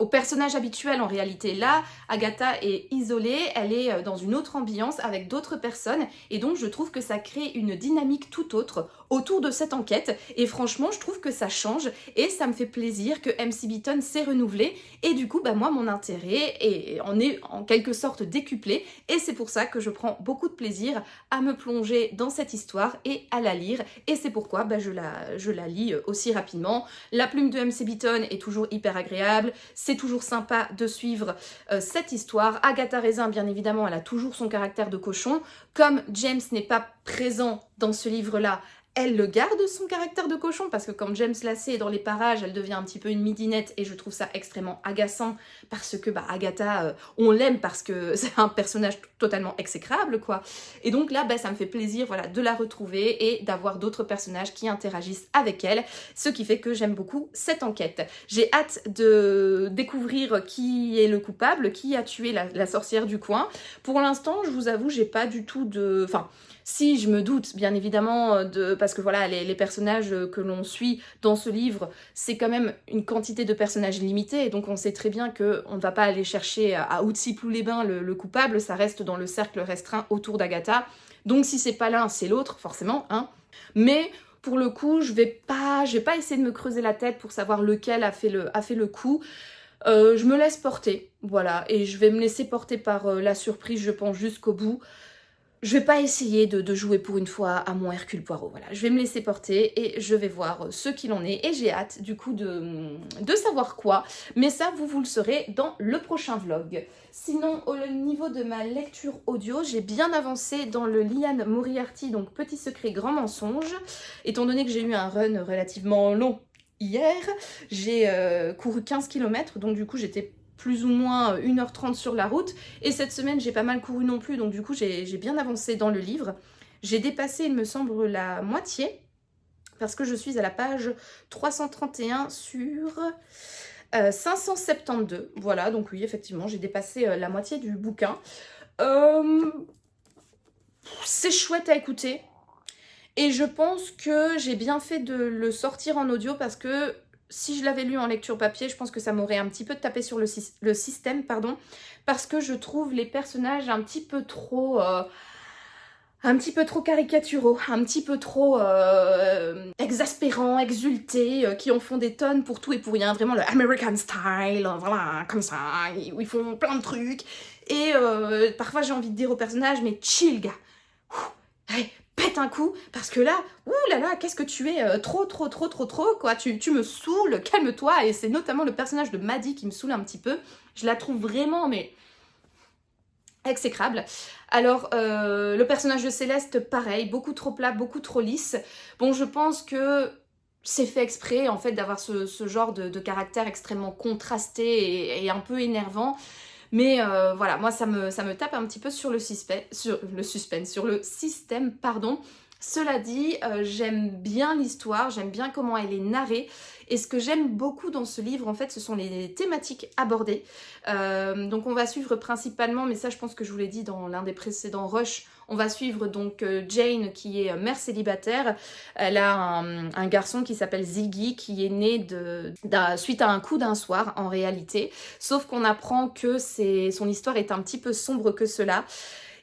personnage habituel en réalité. Là, Agatha est isolée, elle est dans une autre ambiance avec d'autres personnes, et donc je trouve que ça crée une dynamique tout autre autour de cette enquête, et franchement je trouve que ça change, et ça me fait plaisir que MC Beaton s'est renouvelé, et du coup moi mon intérêt en est en quelque sorte décuplé, et c'est pour ça que je prends beaucoup de plaisir à me plonger dans cette histoire et à la lire, et c'est pourquoi je la lis aussi rapidement. La plume de MC Beaton est toujours hyper agréable, c'est toujours sympa de suivre cette histoire. Agatha Raisin, bien évidemment, elle a toujours son caractère de cochon. Comme James n'est pas présent dans ce livre-là, elle le garde, son caractère de cochon, parce que quand James Lacey est dans les parages, elle devient un petit peu une midinette, et je trouve ça extrêmement agaçant, parce que Agatha, on l'aime parce que c'est un personnage totalement exécrable, quoi. Et donc là, ça me fait plaisir, voilà, de la retrouver et d'avoir d'autres personnages qui interagissent avec elle, ce qui fait que j'aime beaucoup cette enquête. J'ai hâte de découvrir qui est le coupable, qui a tué la sorcière du coin. Pour l'instant, je vous avoue, j'ai pas du tout de... Enfin, si, je me doute, bien évidemment, parce que voilà, les personnages que l'on suit dans ce livre, c'est quand même une quantité de personnages limitée, et donc on sait très bien qu'on ne va pas aller chercher à Outsiplou-les-Bains le coupable, ça reste dans le cercle restreint autour d'Agatha. Donc si c'est pas l'un, c'est l'autre, forcément, hein. Mais pour le coup, je vais pas essayer de me creuser la tête pour savoir lequel a fait le coup. Je me laisse porter, voilà, et je vais me laisser porter par la surprise, je pense, jusqu'au bout. Je vais pas essayer de jouer pour une fois à mon Hercule Poirot, voilà. Je vais me laisser porter et je vais voir ce qu'il en est, et j'ai hâte du coup de savoir quoi, mais ça vous le saurez dans le prochain vlog. Sinon, au niveau de ma lecture audio, j'ai bien avancé dans le Liane Moriarty, donc Petit secret, grand mensonge. Étant donné que j'ai eu un run relativement long hier, j'ai couru 15 km, donc du coup j'étais plus ou moins 1h30 sur la route, et cette semaine j'ai pas mal couru non plus, donc du coup j'ai bien avancé dans le livre. J'ai dépassé, il me semble, la moitié, parce que je suis à la page 331 sur 572, voilà, donc oui, effectivement, j'ai dépassé la moitié du bouquin. C'est chouette à écouter, Et je pense que j'ai bien fait de le sortir en audio parce que si je l'avais lu en lecture papier, je pense que ça m'aurait un petit peu tapé sur le système, pardon, parce que je trouve les personnages un petit peu trop caricaturaux, un petit peu trop exaspérants, exultés, qui en font des tonnes pour tout et pour rien, vraiment le American style, voilà, comme ça, où ils font plein de trucs. Et parfois j'ai envie de dire aux personnages, mais chill gars, allez, pète un coup, parce que là, ouh là là, qu'est-ce que tu es trop, quoi, tu me saoules, calme-toi. Et c'est notamment le personnage de Maddie qui me saoule un petit peu, je la trouve vraiment, mais exécrable. Alors, le personnage de Céleste, pareil, beaucoup trop plat, beaucoup trop lisse. Bon, je pense que c'est fait exprès, en fait, d'avoir ce genre de caractère extrêmement contrasté et un peu énervant. Mais voilà, moi, ça me tape un petit peu sur le système, pardon. Cela dit, j'aime bien l'histoire, j'aime bien comment elle est narrée. Et ce que j'aime beaucoup dans ce livre, en fait, ce sont les thématiques abordées. Donc on va suivre principalement, mais ça je pense que je vous l'ai dit dans l'un des précédents rushs, on va suivre donc Jane qui est mère célibataire. Elle a un garçon qui s'appelle Ziggy qui est né suite à un coup d'un soir en réalité. Sauf qu'on apprend que son histoire est un petit peu sombre que cela.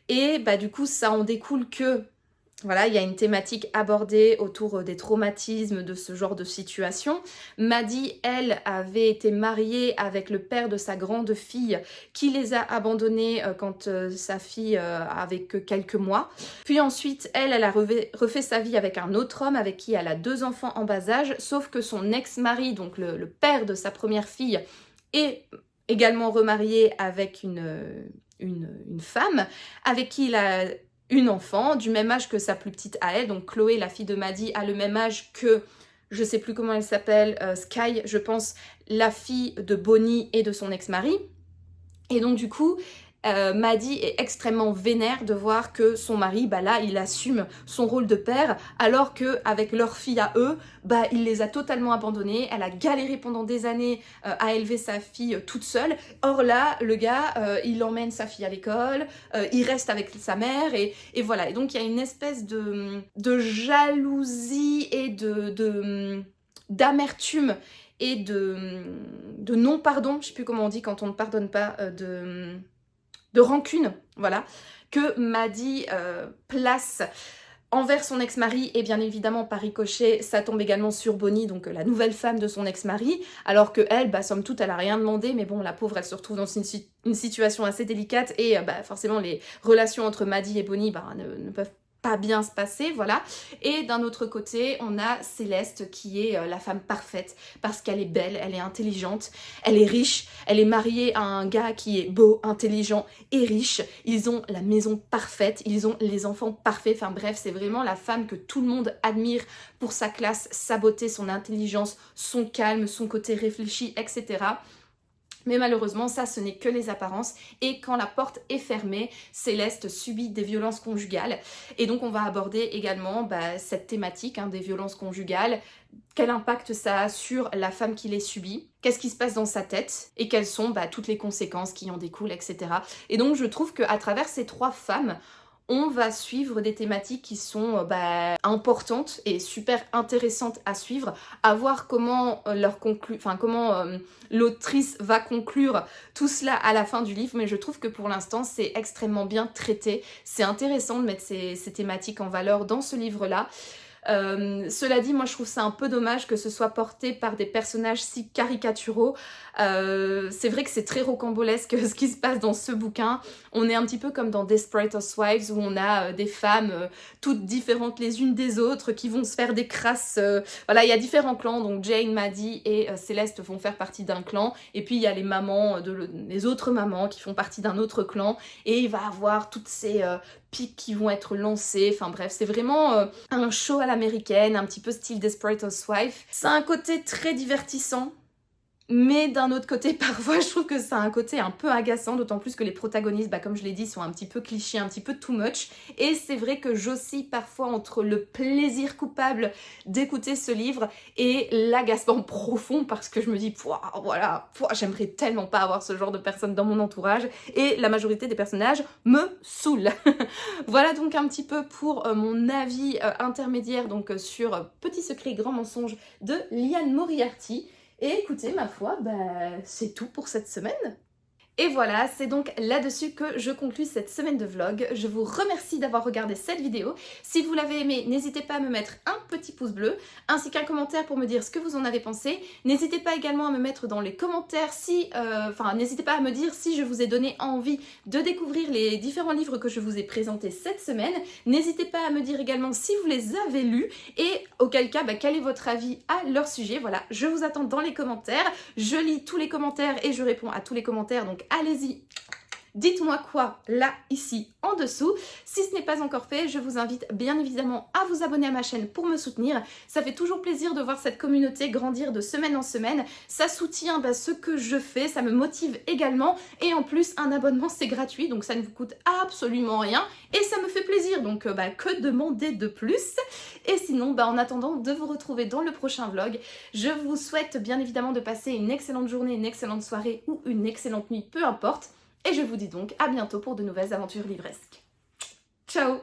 Et bah du coup ça en découle que voilà, il y a une thématique abordée autour des traumatismes de ce genre de situation. Maddie, elle, avait été mariée avec le père de sa grande fille qui les a abandonnés quand sa fille avait que quelques mois. Puis ensuite, elle a refait sa vie avec un autre homme avec qui elle a 2 enfants en bas âge, sauf que son ex-mari, donc le père de sa première fille, est également remarié avec une femme avec qui il a une enfant du même âge que sa plus petite à elle, donc Chloé, la fille de Maddie, a le même âge que, je sais plus comment elle s'appelle, Sky, je pense, la fille de Bonnie et de son ex-mari. Et donc du coup, Maddie est extrêmement vénère de voir que son mari, bah là, il assume son rôle de père, alors qu'avec leur fille à eux, bah il les a totalement abandonnés. Elle a galéré pendant des années à élever sa fille toute seule. Or là, le gars, il emmène sa fille à l'école, il reste avec sa mère, et voilà. Et donc il y a une espèce de jalousie et d'amertume et de non-pardon, je sais plus comment on dit quand on ne pardonne pas, de rancune, voilà, que Maddie place envers son ex-mari, et bien évidemment par ricochet, ça tombe également sur Bonnie, donc la nouvelle femme de son ex-mari, alors que elle, bah somme toute, elle a rien demandé, mais bon, la pauvre, elle se retrouve dans une situation assez délicate, et bah forcément les relations entre Maddie et Bonnie bah, ne peuvent pas bien se passer, voilà. Et d'un autre côté, on a Céleste qui est la femme parfaite parce qu'elle est belle, elle est intelligente, elle est riche, elle est mariée à un gars qui est beau, intelligent et riche. Ils ont la maison parfaite, ils ont les enfants parfaits, enfin bref, c'est vraiment la femme que tout le monde admire pour sa classe, sa beauté, son intelligence, son calme, son côté réfléchi, etc. Mais malheureusement, ça, ce n'est que les apparences. Et quand la porte est fermée, Céleste subit des violences conjugales. Et donc, on va aborder également cette thématique des violences conjugales. Quel impact ça a sur la femme qui les subit? Qu'est-ce qui se passe dans sa tête? Et quelles sont toutes les conséquences qui en découlent, etc. Et donc, je trouve qu'à travers ces 3 femmes, on va suivre des thématiques qui sont importantes et super intéressantes à suivre, à voir comment l'autrice va conclure tout cela à la fin du livre, mais je trouve que pour l'instant c'est extrêmement bien traité. C'est intéressant de mettre ces thématiques en valeur dans ce livre-là. Cela dit, moi je trouve ça un peu dommage que ce soit porté par des personnages si caricaturaux. C'est vrai que c'est très rocambolesque ce qui se passe dans ce bouquin. On est un petit peu comme dans Desperate Housewives où on a des femmes toutes différentes les unes des autres qui vont se faire des crasses. Voilà, il y a différents clans, donc Jane, Maddie et Céleste vont faire partie d'un clan, et puis il y a les mamans, les autres mamans qui font partie d'un autre clan, et il va avoir toutes ces pics qui vont être lancés. Enfin bref, c'est vraiment un show à l'américaine, un petit peu style Desperate Housewives. Ça a un côté très divertissant. Mais d'un autre côté, parfois, je trouve que ça a un côté un peu agaçant, d'autant plus que les protagonistes, comme je l'ai dit, sont un petit peu clichés, un petit peu too much. Et c'est vrai que j'oscille parfois entre le plaisir coupable d'écouter ce livre et l'agacement profond parce que je me dis, pouah, voilà, pouah, j'aimerais tellement pas avoir ce genre de personnes dans mon entourage et la majorité des personnages me saoulent. Voilà donc un petit peu pour mon avis intermédiaire donc sur Petit secret, grand mensonge de Liane Moriarty. Et écoutez, ma foi, c'est tout pour cette semaine. Et voilà, c'est donc là-dessus que je conclue cette semaine de vlog. Je vous remercie d'avoir regardé cette vidéo. Si vous l'avez aimée, n'hésitez pas à me mettre un petit pouce bleu, ainsi qu'un commentaire pour me dire ce que vous en avez pensé. N'hésitez pas également à me mettre dans les commentaires n'hésitez pas à me dire si je vous ai donné envie de découvrir les différents livres que je vous ai présentés cette semaine. N'hésitez pas à me dire également si vous les avez lus et auquel cas, quel est votre avis à leur sujet. Voilà, je vous attends dans les commentaires. Je lis tous les commentaires et je réponds à tous les commentaires, donc allez-y, dites-moi quoi là, ici, en dessous. Si ce n'est pas encore fait, je vous invite bien évidemment à vous abonner à ma chaîne pour me soutenir. Ça fait toujours plaisir de voir cette communauté grandir de semaine en semaine. Ça soutient ce que je fais, ça me motive également. Et en plus, un abonnement, c'est gratuit, donc ça ne vous coûte absolument rien. Et ça me fait plaisir, donc que demander de plus? Et sinon, en attendant de vous retrouver dans le prochain vlog, je vous souhaite bien évidemment de passer une excellente journée, une excellente soirée ou une excellente nuit, peu importe. Et je vous dis donc à bientôt pour de nouvelles aventures livresques. Ciao!